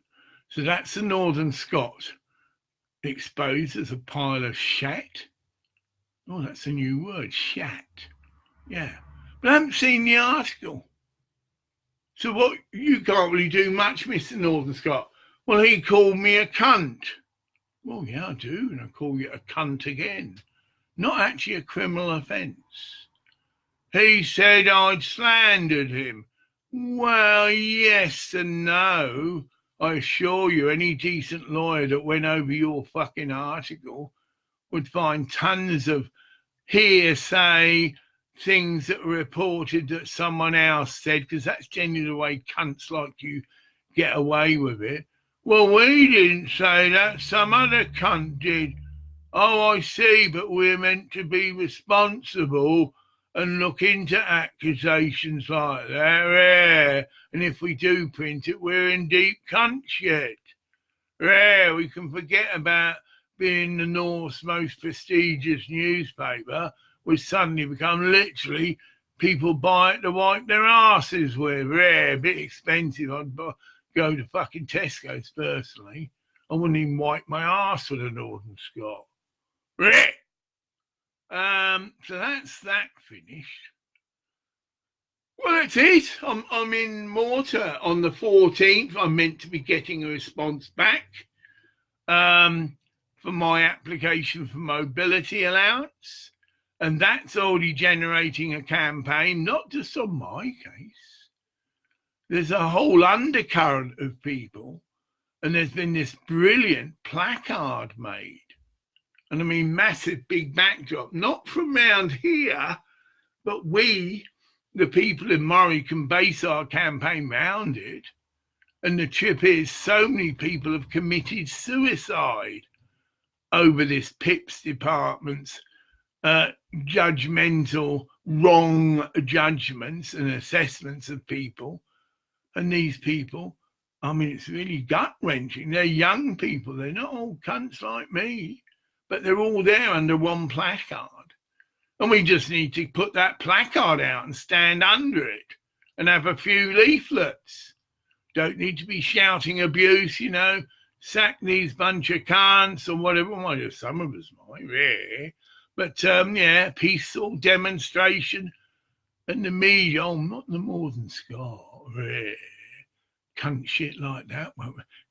So that's the Northern Scot exposed as a pile of shat. Oh, that's a new word, shat. Yeah. But I haven't seen the article. So what, you can't really do much, Mr. Northern Scot. Well, he called me a cunt. Well, yeah, I do, and I call you a cunt again. Not actually a criminal offence. He said I'd slandered him. Well, yes and no. I assure you, any decent lawyer that went over your fucking article would find tons of hearsay, things that were reported that someone else said, because that's generally the way cunts like you get away with it. Well, we didn't say that. Some other cunt did. Oh, I see, but we're meant to be responsible and look into accusations like that. Yeah. And if we do print it, we're in deep cunt shit. Yeah, we can forget about being the North's most prestigious newspaper, which suddenly become literally people buy it to wipe their asses with. Yeah, a bit expensive. I'd go to fucking Tesco's personally. I wouldn't even wipe my ass with a Northern Scot. Yeah. So that's that finished. Well, that's it. I'm in Malta on the 14th. I'm meant to be getting a response back for my application for mobility allowance. And that's already generating a campaign, not just on my case. There's a whole undercurrent of people. And there's been this brilliant placard made. And I mean, massive big backdrop, not from round here, but we, the people in Moray, can base our campaign round it. And the trip is so many people have committed suicide over this PIPS department's judgmental, wrong judgments and assessments of people. And these people, I mean, it's really gut-wrenching. They're young people. They're not all cunts like me, but they're all there under one placard. And we just need to put that placard out and stand under it and have a few leaflets. Don't need to be shouting abuse, you know, sack these bunch of cunts or whatever. Well, some of us might, yeah. But, yeah, peaceful demonstration. And the media, oh, not the Northern Scot, yeah. Cunt shit like that,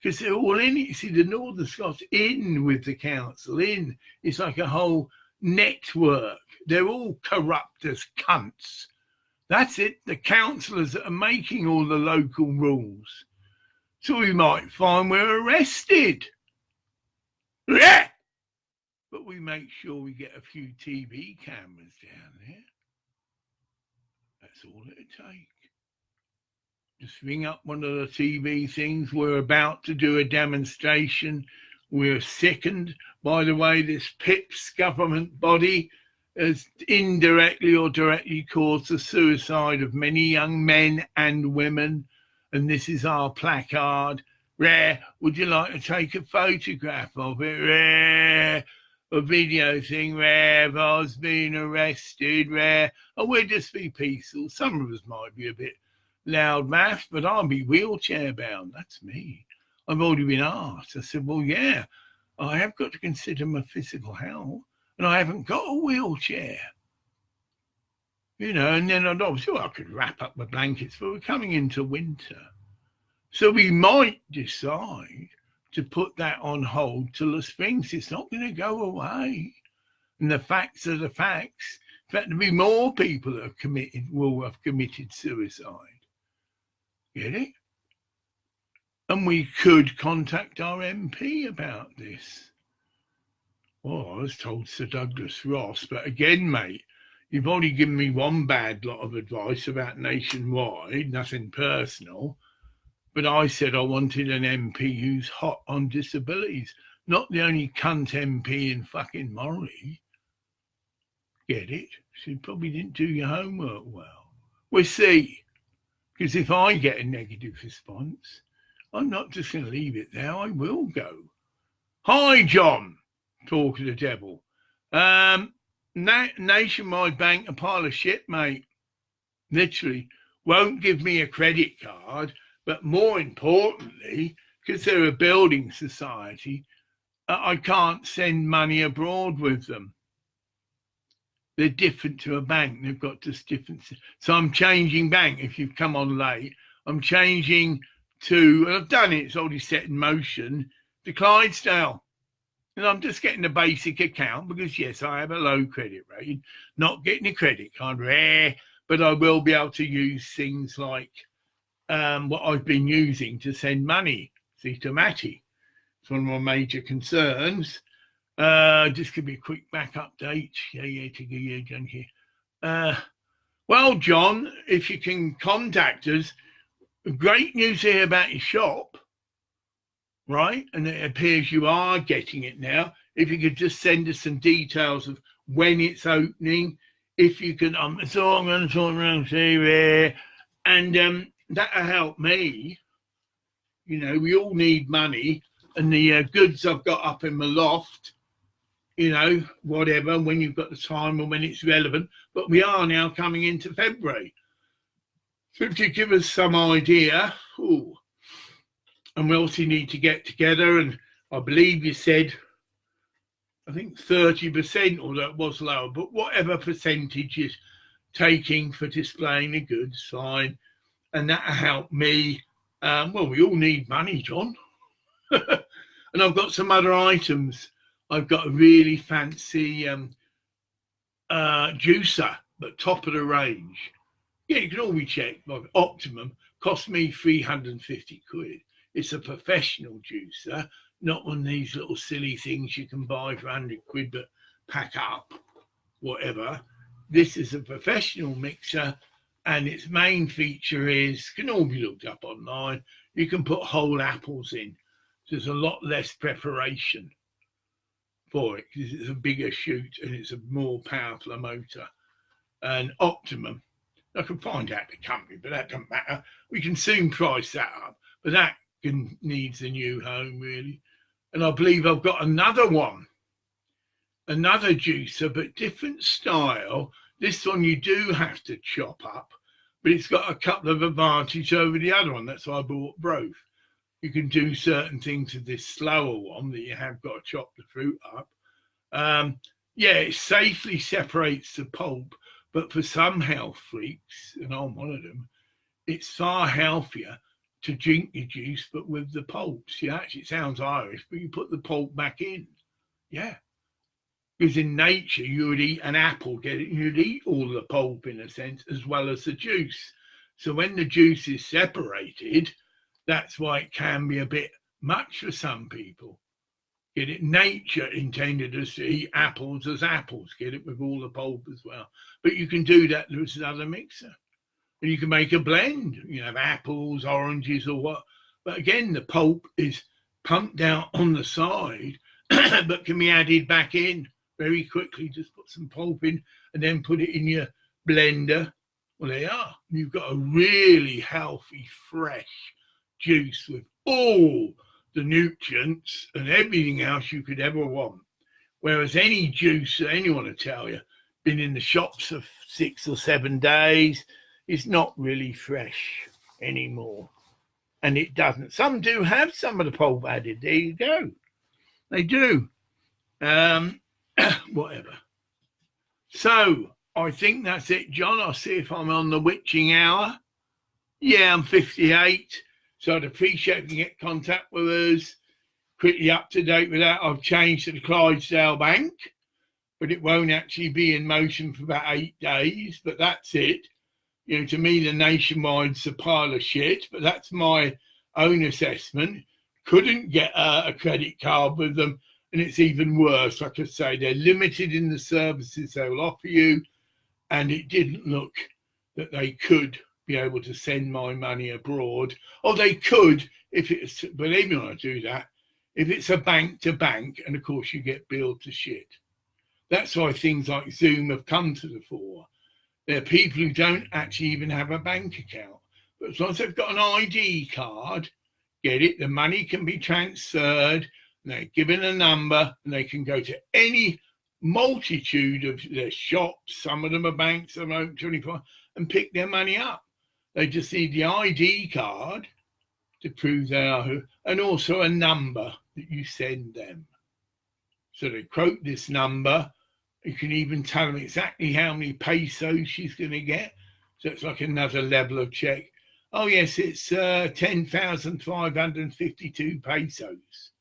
because they're all in it. You see, the Northern Scots in with the council, in. It's like a whole network. They're all corrupt as cunts. That's it. The councillors that are making all the local rules. So we might find we're arrested. Yeah. But we make sure we get a few TV cameras down there. That's all it'll take. Just ring up one of the TV things. We're about to do a demonstration. We're sickened by the way this PIPS government body has indirectly or directly caused the suicide of many young men and women. And this is our placard. Rare, would you like to take a photograph of it? Rare, a video thing. Rare, if I was being arrested. Rare, oh, we'll just be peaceful. Some of us might be a bit loud mouth, but I'll be wheelchair bound. That's me. I've already been asked. I said, well, yeah, I have got to consider my physical health, and I haven't got a wheelchair. You know, and then obviously I could wrap up my blankets, but we're coming into winter. So we might decide to put that on hold till the spring. It's not going to go away. And the facts are the facts. In fact, there'll be more people that will have committed suicide. Get it? And we could contact our MP about this. Well, I was told Sir Douglas Ross, but again, mate, you've only given me one bad lot of advice about nationwide, nothing personal. But I said I wanted an MP who's hot on disabilities, not the only cunt MP in fucking Moray. Get it? So you probably didn't do your homework well. We'll see. Because if I get a negative response, I'm not just going to leave it there. I will go. Hi, John. Talk of the devil. Nationwide Bank, a pile of shit, mate. Literally. Won't give me a credit card. But more importantly, because they're a building society, I can't send money abroad with them. They're different to a bank. They've got just different. So I'm changing bank. If you've come on late, I'm changing to, and I've done it, it's already set in motion, to Clydesdale. And I'm just getting a basic account because, yes, I have a low credit rating. Not getting a credit card, rare, but I will be able to use things like what I've been using to send money, see, to Matty. It's one of my major concerns. Just give me a quick back update. John here. Well, John, if you can contact us, great news here about your shop. right? And it appears you are getting it now. If you could just send us some details of when it's opening, if you can, so I'm going to talk around TV, and that'll help me. You know, we all need money, and the goods I've got up in my loft, you know, whatever, when you've got the time and when it's relevant. But we are now coming into February. So if you give us some idea, and we also need to get together, and I believe you said, I think 30%, although it was lower, but whatever percentage is taking for displaying the goods, fine. And that'll help me. Well, we all need money, John. And I've got some other items. I've got a really fancy juicer, but top of the range. Yeah, you can always check. Optimum cost me 350 quid. It's a professional juicer, not one of these little silly things you can buy for 100 quid but pack up, whatever. This is a professional mixer, and its main feature is, can all be looked up online, you can put whole apples in. There's a lot less preparation for it because it's a bigger chute and it's a more powerful motor. And Optimum, I can find out the company, but that doesn't matter. We can soon price that up, but that needs a new home, really. And I believe I've got another one, another juicer, but different style. This one you do have to chop up, but it's got a couple of advantages over the other one. That's why I bought both. You can do certain things with this slower one that you have got to chop the fruit up. Yeah, it safely separates the pulp, but for some health freaks, and I'm one of them, it's far healthier to drink your juice, but with the pulps. Yeah, actually, it sounds Irish, but you put the pulp back in. Yeah. Because in nature, you would eat an apple, you'd eat all the pulp in a sense, as well as the juice. So when the juice is separated, that's why it can be a bit much for some people. Get it? Nature intended us to eat apples as apples, get it, with all the pulp as well. But you can do that with another mixer. And you can make a blend, you know, apples, oranges, or what. But again, the pulp is pumped out on the side, but can be added back in very quickly. Just put some pulp in and then put it in your blender. Well, there you are. You've got a really healthy, fresh juice with all the nutrients and everything else you could ever want. Whereas any juice that anyone will tell you, been in the shops for 6 or 7 days, it's not really fresh anymore. And it doesn't. Some do have some of the pulp added. There you go. They do. Whatever. So I think that's it, John. I'll see if I'm on the witching hour. Yeah, I'm 58. So I'd appreciate if you get contact with us. Quickly up to date with that. I've changed to the Clydesdale Bank, but it won't actually be in motion for about 8 days. But that's it. You know, to me, the Nationwide's a pile of shit, but that's my own assessment. Couldn't get a credit card with them, and it's even worse. Like I say, they're limited in the services they'll offer you, and it didn't look that they could be able to send my money abroad. Or they could, if it's, believe me when I do that, if it's a bank to bank, and of course you get billed to shit. That's why things like Zoom have come to the fore. There are people who don't actually even have a bank account. But as long as they've got an ID card, get it, the money can be transferred, and they're given a number, and they can go to any multitude of their shops. Some of them are banks, some are open 24, and pick their money up. They just need the ID card to prove they are who, and also a number that you send them. So they quote this number. You can even tell them exactly how many pesos she's going to get. So it's like another level of check. Oh, yes, it's 10,552 pesos.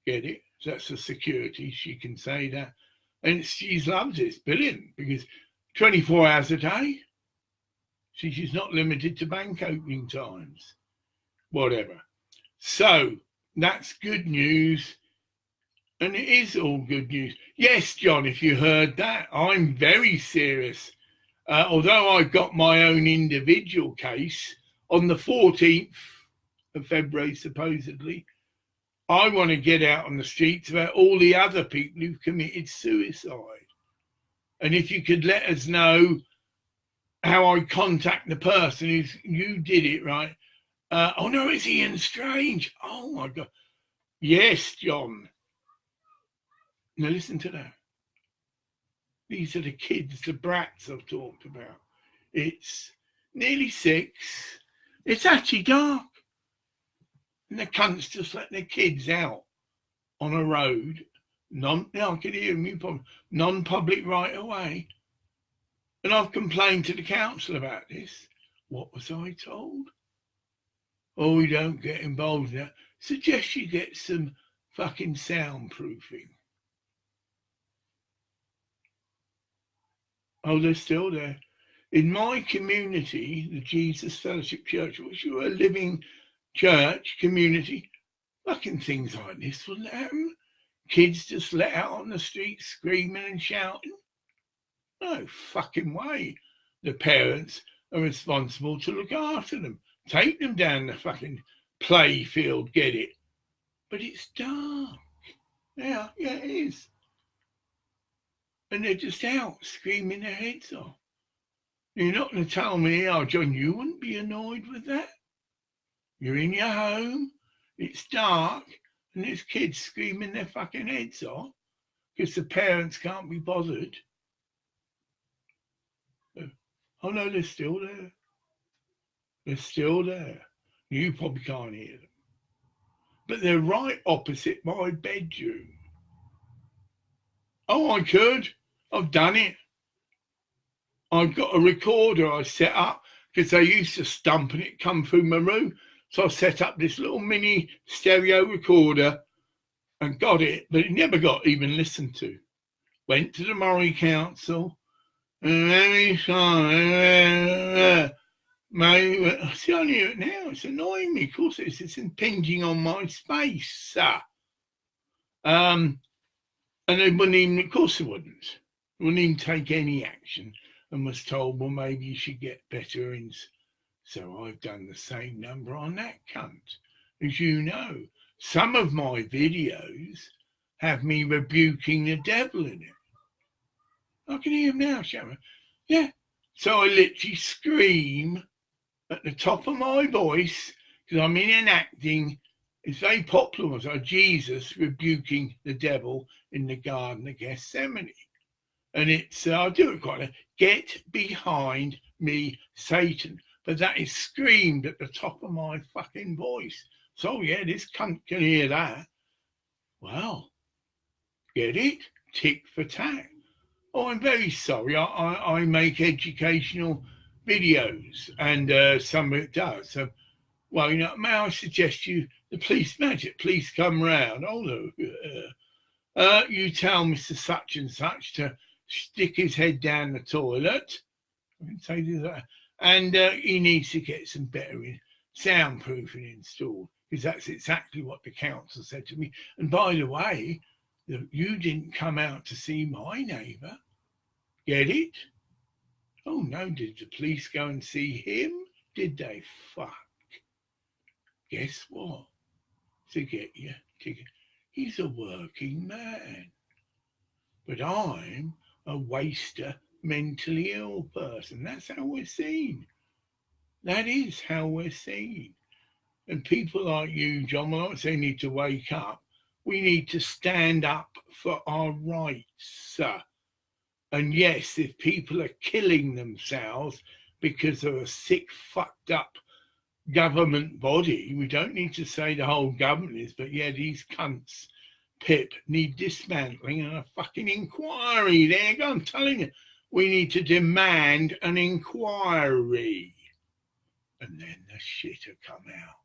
Get it? So that's the security. She can say that. And she loves it. It's brilliant because 24 hours a day. She's not limited to bank opening times. Whatever. So that's good news. And it is all good news. Yes, John, if you heard that, I'm very serious. Although I got my own individual case on the 14th of February, supposedly, I want to get out on the streets about all the other people who've committed suicide. And if you could let us know how I contact the person you did it, right? Oh no, it's Ian Strange. Oh my God. Yes, John. Now listen to that. These are the kids, the brats I've talked about. It's nearly 6. It's actually dark. And the cunts just let their kids out on a road. I can hear them, you probably, non-public right away. And I've complained to the council about this. What was I told? Oh, we don't get involved in that. Suggest you get some fucking soundproofing. Oh, they're still there. In my community, the Jesus Fellowship Church, which is a living church community, fucking things like this wouldn't happen. Kids just let out on the street screaming and shouting. No fucking way. The parents are responsible to look after them. Take them down the fucking play field, get it. But it's dark. Yeah, it is. And they're just out screaming their heads off. You're not going to tell me, oh, John, you wouldn't be annoyed with that? You're in your home, it's dark, and there's kids screaming their fucking heads off because the parents can't be bothered. Oh, no, they're still there. They're still there. You probably can't hear them. But they're right opposite my bedroom. Oh, I could. I've done it. I've got a recorder I set up because they used to stump and it come through my room. So I set up this little mini stereo recorder and got it, but it never got even listened to. Went to the Moray Council. And very sorry. See, I knew it now. It's annoying me. Of course, it's impinging on my space. And they wouldn't even, of course they wouldn't. Wouldn't even take any action and was told, well, maybe you should get better. So I've done the same number on that cunt. As you know, some of my videos have me rebuking the devil in it. I can hear him now, Sharon. Yeah. So I literally scream at the top of my voice because I'm enacting. It's very popular. So Jesus rebuking the devil in the Garden of Gethsemane. And it's, I do it quite a get behind me, Satan. But that is screamed at the top of my fucking voice. So yeah, this cunt can hear that. Well, get it? Tick for tack. Oh, I'm very sorry. I make educational videos and some of it does. So, well, you know, may I suggest the police magic, please come round. Oh, no. You tell Mr. Such and Such to stick his head down the toilet. I can say that. And he needs to get some better soundproofing installed because that's exactly what the council said to me. And by the way, you didn't come out to see my neighbour. Get it? Oh no, did the police go and see him? Did they? Fuck. Guess what? To get you. He's a working man. But I'm a waster, mentally ill person. That's how we're seen. That is how we're seen. And people like you, John, well, I don't say need to wake up. We need to stand up for our rights. And yes, if people are killing themselves because of a sick, fucked up government body, we don't need to say the whole government is, but yeah, these cunts, Pip, need dismantling and a fucking inquiry. There you go, I'm telling you. We need to demand an inquiry. And then the shit will come out.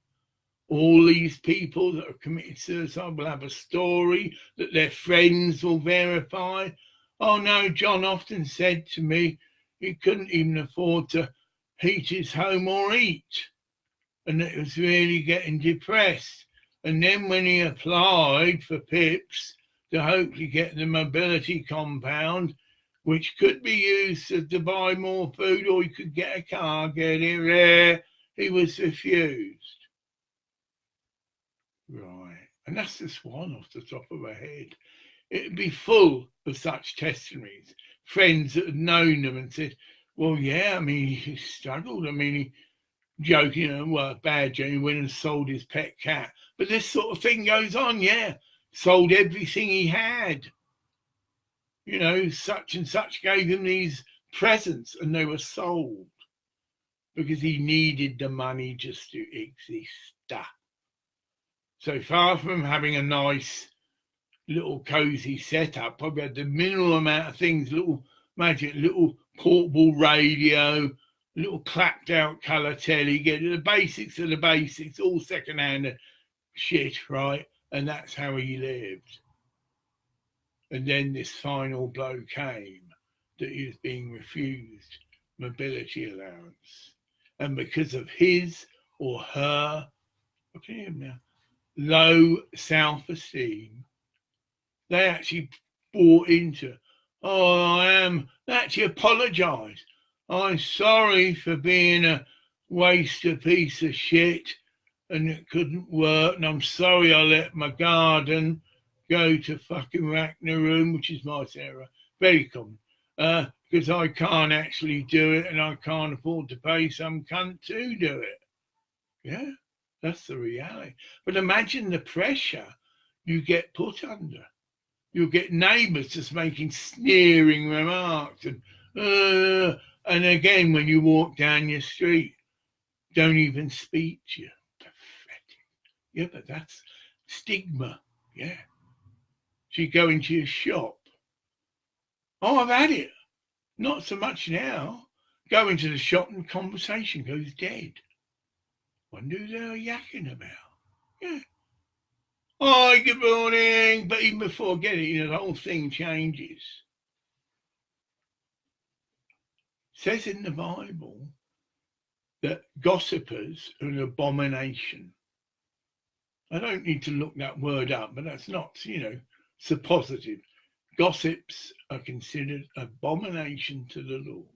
All these people that have committed suicide will have a story that their friends will verify. Oh no, John often said to me he couldn't even afford to heat his home or eat. And it was really getting depressed. And then when he applied for PIPs to hopefully get the mobility compound, which could be used to buy more food or he could get a car, get it there, he was refused. Right. And that's just one off the top of my head. It'd be full of such testimonies. Friends that had known them and said, well, yeah, I mean, he struggled. I mean, he joking, well, bad joke, he went and sold his pet cat. But this sort of thing goes on, yeah. Sold everything he had. Such and such gave him these presents and they were sold because he needed the money just to exist. So far from having a nice little cozy setup, probably had the minimal amount of things, little portable radio, little clapped out colour telly, get the basics of the basics, all second-hand shit, right? And that's how he lived. And then this final blow came that he was being refused mobility allowance. And because of his or her, look at him now, low self-esteem, they actually bought into, actually apologise. I'm sorry for being a wasted piece of shit and it couldn't work. And I'm sorry I let my garden go to fucking Ragnarok, which is my Sarah, very common, because I can't actually do it and I can't afford to pay some cunt to do it. Yeah, that's the reality. But imagine the pressure you get put under. You'll get neighbours just making sneering remarks and again, when you walk down your street, don't even speak to you. Pathetic. Yeah, but that's stigma. Yeah. So you go into your shop. Oh, I've had it. Not so much now. Go into the shop and conversation goes dead. Wonder who they're yakking about. Yeah. Hi, good morning. But even before getting it, the whole thing changes. It says in the Bible that gossipers are an abomination. I don't need to look that word up, but that's not, suppositive. Gossips are considered abomination to the Lord.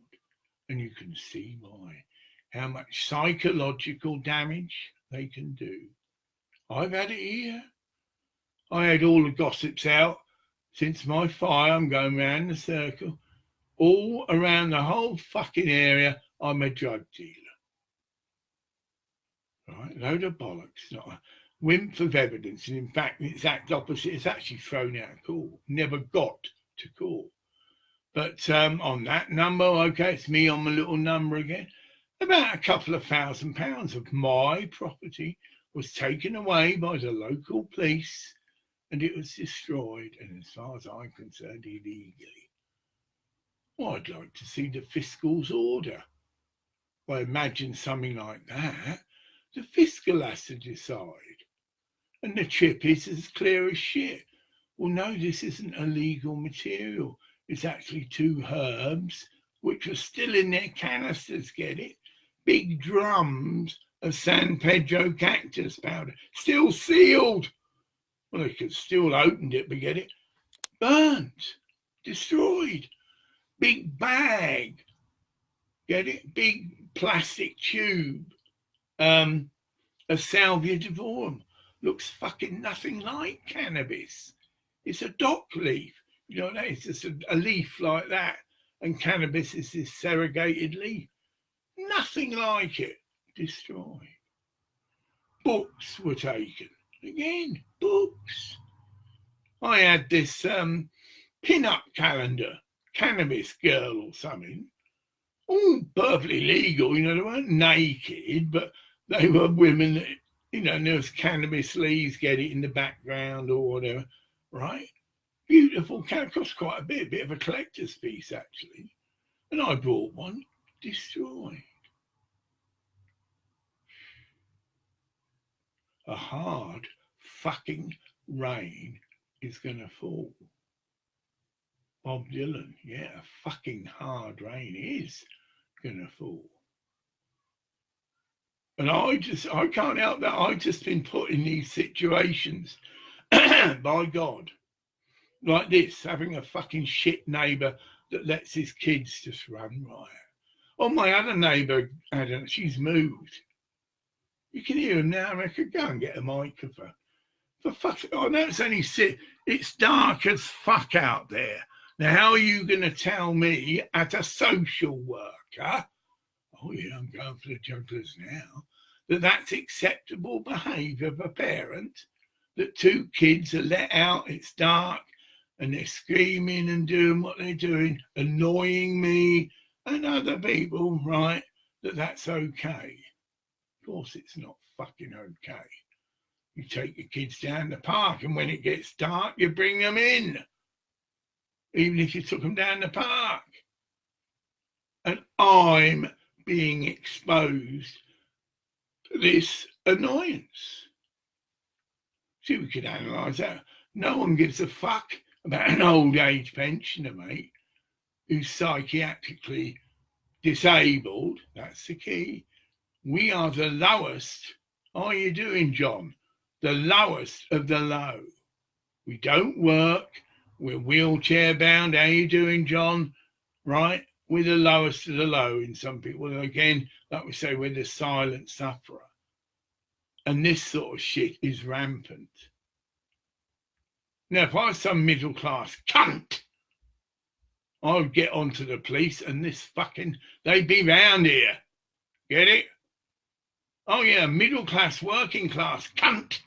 And you can see why. How much psychological damage they can do. I've had it here. I had all the gossips out since my fire. I'm going round the circle. All around the whole fucking area, I'm a drug dealer. Right? Load of bollocks. Not a wimp of evidence. And in fact, the exact opposite. It's actually thrown out of court. Never got to court. But on that number, okay, it's me on my little number again. About a couple of £1,000 of my property was taken away by the local police and it was destroyed. And as far as I'm concerned, illegally. Well, I'd like to see the fiscal's order. Well, imagine something like that. The fiscal has to decide. And the chip is as clear as shit. Well, no, this isn't illegal material. It's actually 2 herbs, which are still in their canisters, get it? Big drums of San Pedro cactus powder, still sealed. Well, they could still opened it, but get it? Burnt, destroyed. Big bag, get it? Big plastic tube, a salvia divorum. Looks fucking nothing like cannabis. It's a dock leaf. It's just a leaf like that. And cannabis is this segregated leaf. Nothing like it. Destroyed. Books were taken. Again, books. I had this pin-up calendar, cannabis girl or something. All perfectly legal. They weren't naked, but they were women that, and there was cannabis leaves, get it in the background or whatever, right? Beautiful cat, cost quite a bit of a collector's piece actually. And I bought one, destroyed. A hard fucking rain is gonna fall. Bob Dylan, yeah, a fucking hard rain is gonna fall. And I can't help that. I've just been put in these situations by God. Like this, having a fucking shit neighbour that lets his kids just run riot. Oh, my other neighbour, she's moved. You can hear him now. I could go and get a microphone. For fuck's sake, I know it's only it's dark as fuck out there. Now, how are you going to tell me as a social worker, oh yeah, I'm going for the jugglers now, that that's acceptable behaviour of a parent, that two kids are let out, it's dark, and they're screaming and doing what they're doing, annoying me and other people, right, that's okay? Of course it's not fucking okay. You take your kids down the park, and when it gets dark, you bring them in, even if you took them down the park. And I'm being exposed to this annoyance. See, we could analyse that. No one gives a fuck about an old age pensioner, mate, who's psychiatrically disabled. That's the key. We are the lowest. How are you doing, John? The lowest of the low. We don't work. We're wheelchair bound. How you doing, John? Right? We're the lowest of the low in some people. Again, like we say, we're the silent sufferer. And this sort of shit is rampant. Now, if I was some middle class cunt, I would get onto the police and they'd be round here. Get it? Oh yeah, middle class, working class cunt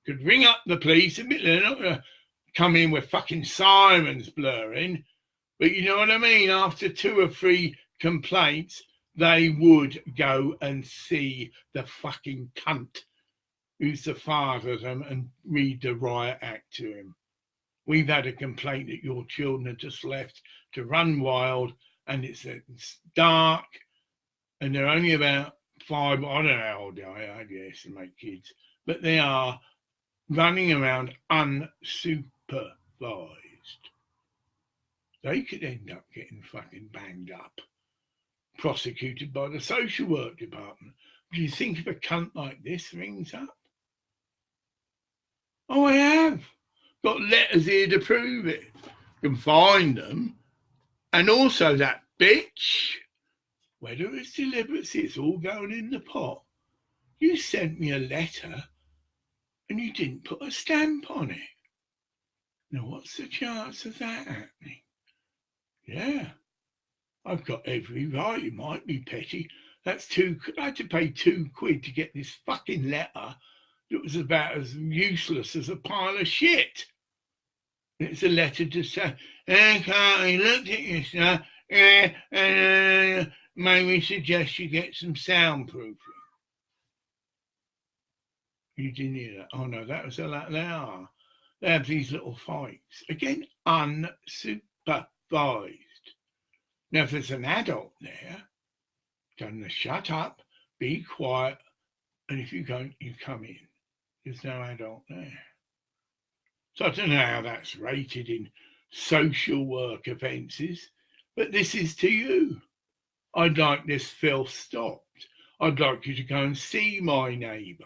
could ring up the police. They're not going to come in with fucking sirens blurring. But you know what I mean? After 2 or 3 complaints, they would go and see the fucking cunt who's the father of them and read the riot act to him. We've had a complaint that your children are just left to run wild, and it's dark, and they're only about 5, I don't know how old they are, I guess, to make kids, but they are running around unsupervised. They could end up getting fucking banged up, prosecuted by the social work department. Do you think if a cunt like this rings up? Oh, I have got letters here to prove it. You can find them. And also that bitch, whether it's deliberate, it's all going in the pot. You sent me a letter and you didn't put a stamp on it. Now, what's the chance of that happening? Yeah, I've got every right. It might be petty. I had to pay £2 to get this fucking letter that was about as useless as a pile of shit. It's a letter to say, I looked at you, sir, and may we suggest you get some soundproofing? You didn't hear that? Oh no, that was a lot. They have these little fights. Again, unsupervised. Now, if there's an adult there, tell them to shut up, be quiet, and if you don't, you come in. There's no adult there. So I don't know how that's rated in social work offences, but this is to you. I'd like this filth stopped. I'd like you to go and see my neighbour,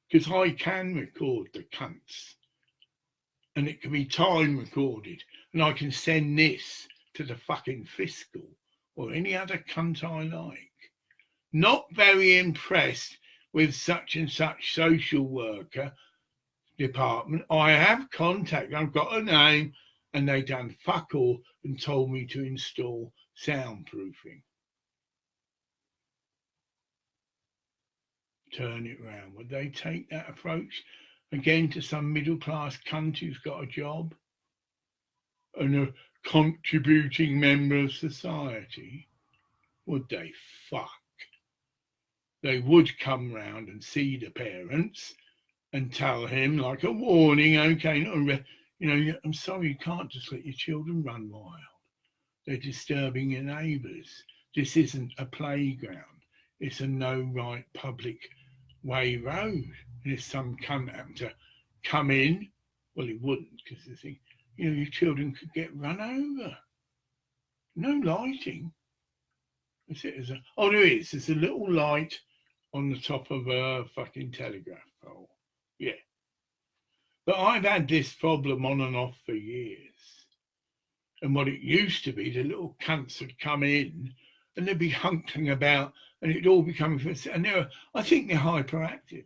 because I can record the cunts, and it can be time recorded, and I can send this to the fucking fiscal or any other cunt I like. Not very impressed with such and such social worker department. I have contact, I've got a name, and they done fuck all and told me to install soundproofing. Turn it round. Would they take that approach again to some middle class cunt who's got a job and a contributing member of society? Would they? Fuck. They would come round and see the parents and tell him, like a warning, okay, I'm sorry, you can't just let your children run wild. They're disturbing your neighbours. This isn't a playground. It's a no right public way road. And if some cunt happened to come in, well, he wouldn't, because the thing, your children could get run over. No lighting. There is. There's a little light on the top of a fucking telegraph pole. Yeah. But I've had this problem on and off for years. And what it used to be, the little cunts would come in and they'd be hunking about and it'd all become, and I think they're hyperactive.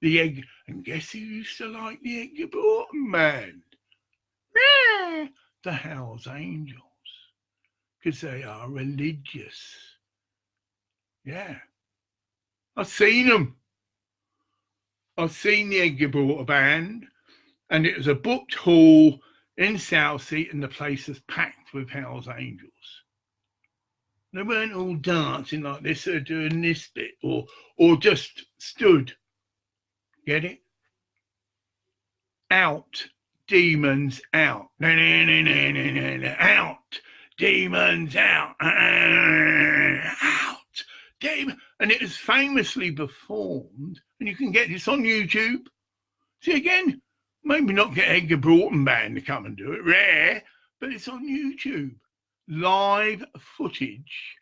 The Edgar, and guess who used to like the Edgar Broughton band? The Hells Angels, because they are religious. Yeah, I've seen them. I've seen the Edgar Broughton band, and it was a booked hall in Southsea, and the place was packed with Hells Angels. They weren't all dancing like this or doing this bit or just stood. Get it? Out, demons out. Out, demons out. Out, demons. And it was famously performed, and you can get this on YouTube. See, again, maybe not get Edgar Broughton band to come and do it, rare, but it's on YouTube. Live footage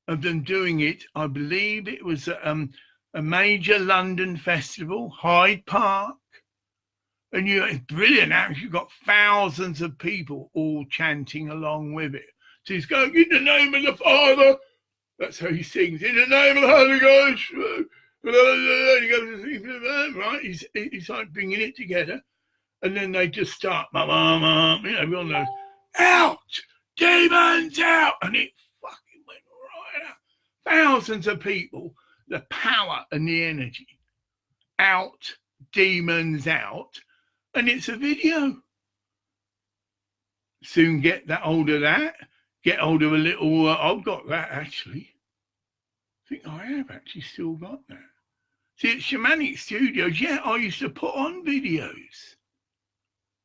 of them doing it. I believe it was a major London festival, Hyde Park. And it's brilliant. Actually, you've got thousands of people all chanting along with it. So he's going, in the name of the Father. That's how he sings. In the name of the Holy Ghost. Right? He's like bringing it together. And then they just start, everyone knows, out, demons out. And it fucking went right up. Thousands of people, the power and the energy. Out, demons out. And it's a video. Soon get that hold of that. Get hold of a little, I've got that actually. I think I have actually still got that. See, at Shamanic Studios, yeah, I used to put on videos.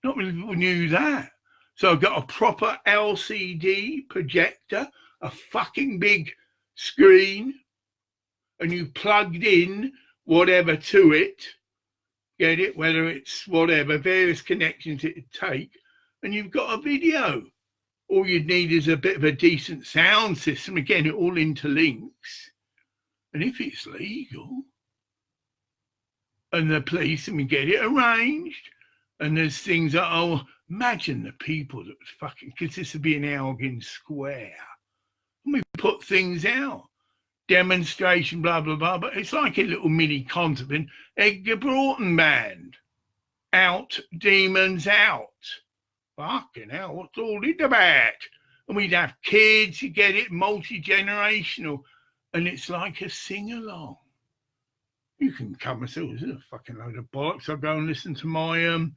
Not many people knew that. So I've got a proper LCD projector, a fucking big screen, and you plugged in whatever to it. Get it? Whether it's whatever, various connections it would take, and you've got a video. All you'd need is a bit of a decent sound system. Again, it all interlinks. And if it's legal, and the police, and we get it arranged, and there's things that, imagine the people that was fucking, because this would be in Elgin Square. And we put things out. Demonstration, blah, blah, blah. But it's like a little mini concert. Edgar Broughton band. Out, demons out. Fucking hell, what's all it about? And we'd have kids, you get it, multi-generational. And it's like a sing-along. You can come and say, this is a fucking load of bollocks. I'll go and listen to my,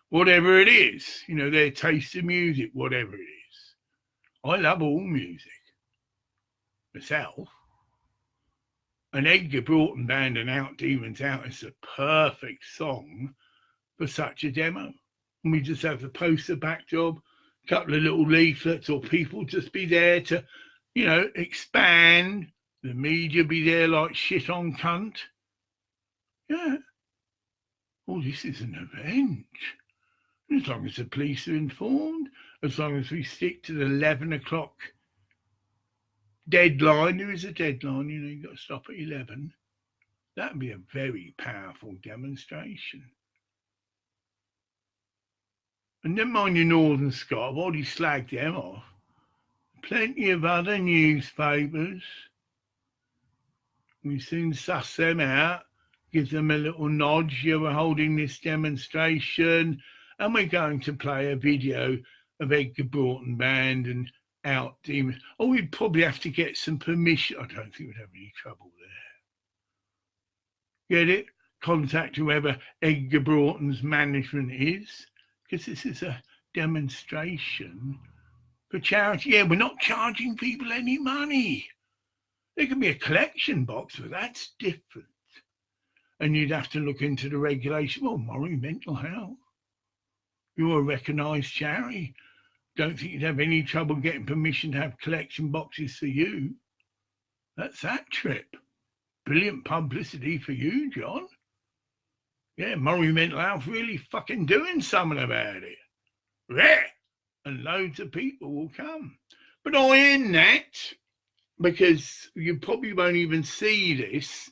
whatever it is. You know, their taste of music, whatever it is. I love all music. Myself. An Edgar Broughton band and Out Demons Out is the perfect song for such a demo. And we just have the poster backdrop, a couple of little leaflets, or people just be there to, you know, expand. The media be there like shit on CUNT. Yeah. Oh, this is an event. As long as the police are informed, as long as we stick to the 11 o'clock deadline, there is a deadline, you know, you've got to stop at 11. That'd be a very powerful demonstration. And never mind your Northern Scot, I've already slagged them off. Plenty of other newspapers. We soon suss them out, give them a little nudge. Yeah, we're holding this demonstration, and we're going to play a video of Edgar Broughton band and Out Demons. Oh, we'd probably have to get some permission. I don't think we'd have any trouble there. Get it? Contact whoever Edgar Broughton's management is, because this is a demonstration for charity. Yeah, we're not charging people any money. There can be a collection box, but that's different. And you'd have to look into the regulation. Well, Moray Mental Health. You're a recognised charity. Don't think you'd have any trouble getting permission to have collection boxes for you. That's that trip. Brilliant publicity for you, John. Yeah, Moray Mental Health really fucking doing something about it. Yeah. And loads of people will come. But I end that, because you probably won't even see this,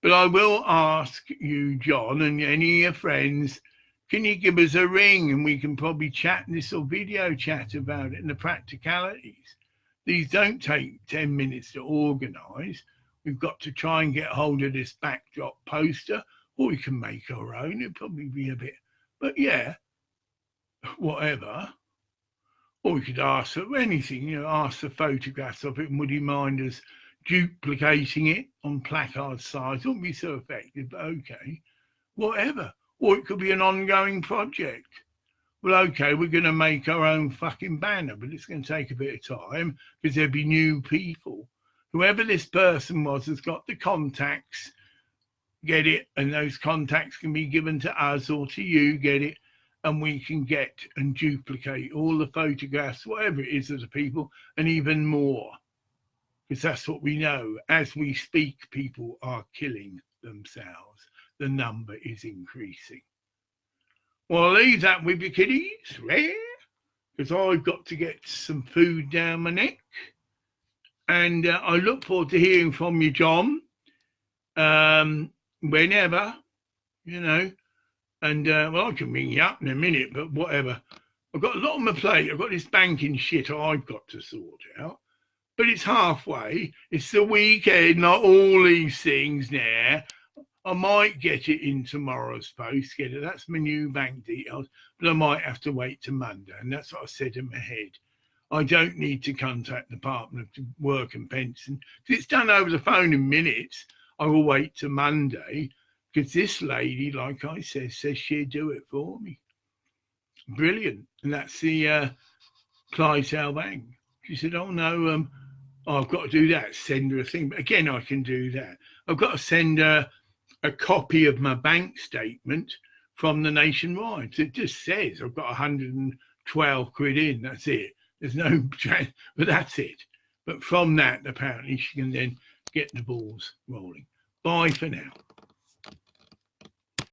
but I will ask you, John, and any of your friends, can you give us a ring and we can probably chat this or video chat about it and the practicalities. These don't take 10 minutes to organise. We've got to try and get hold of this backdrop poster. or we can make our own. It'd probably be a bit, but yeah, whatever. Or we could ask for anything, ask for photographs of it, and would he mind us duplicating it on placard size? It wouldn't be so effective, but okay, whatever. Or it could be an ongoing project. Well, okay, we're going to make our own fucking banner, but it's going to take a bit of time because there'll be new people. Whoever this person was has got the contacts, get it, and those contacts can be given to us or to you, get it, and we can get and duplicate all the photographs, whatever it is of the people, and even more. Because that's what we know. As we speak, people are killing themselves. The number is increasing. Well, I'll leave that with you, kiddies, because I've got to get some food down my neck. And I look forward to hearing from you, John, whenever, And, well, I can ring you up in a minute, but whatever. I've got a lot on my plate. I've got this banking shit I've got to sort out. But it's halfway. It's the weekend, not all these things now. I might get it in tomorrow's post, get it. That's my new bank details, but I might have to wait till Monday. And that's what I said in my head. I don't need to contact the Department of Work and Pension. It's done over the phone in minutes. I will wait till Monday because this lady, like I said, says she'll do it for me. Brilliant. And that's the Clydesdale Bank. She said, oh, no, I've got to do that, send her a thing. But again, I can do that. I've got to send her a copy of my bank statement from the Nationwide. So it just says I've got 112 quid in. That's it. There's no, but that's it. But from that, apparently, she can then get the balls rolling. Bye for now.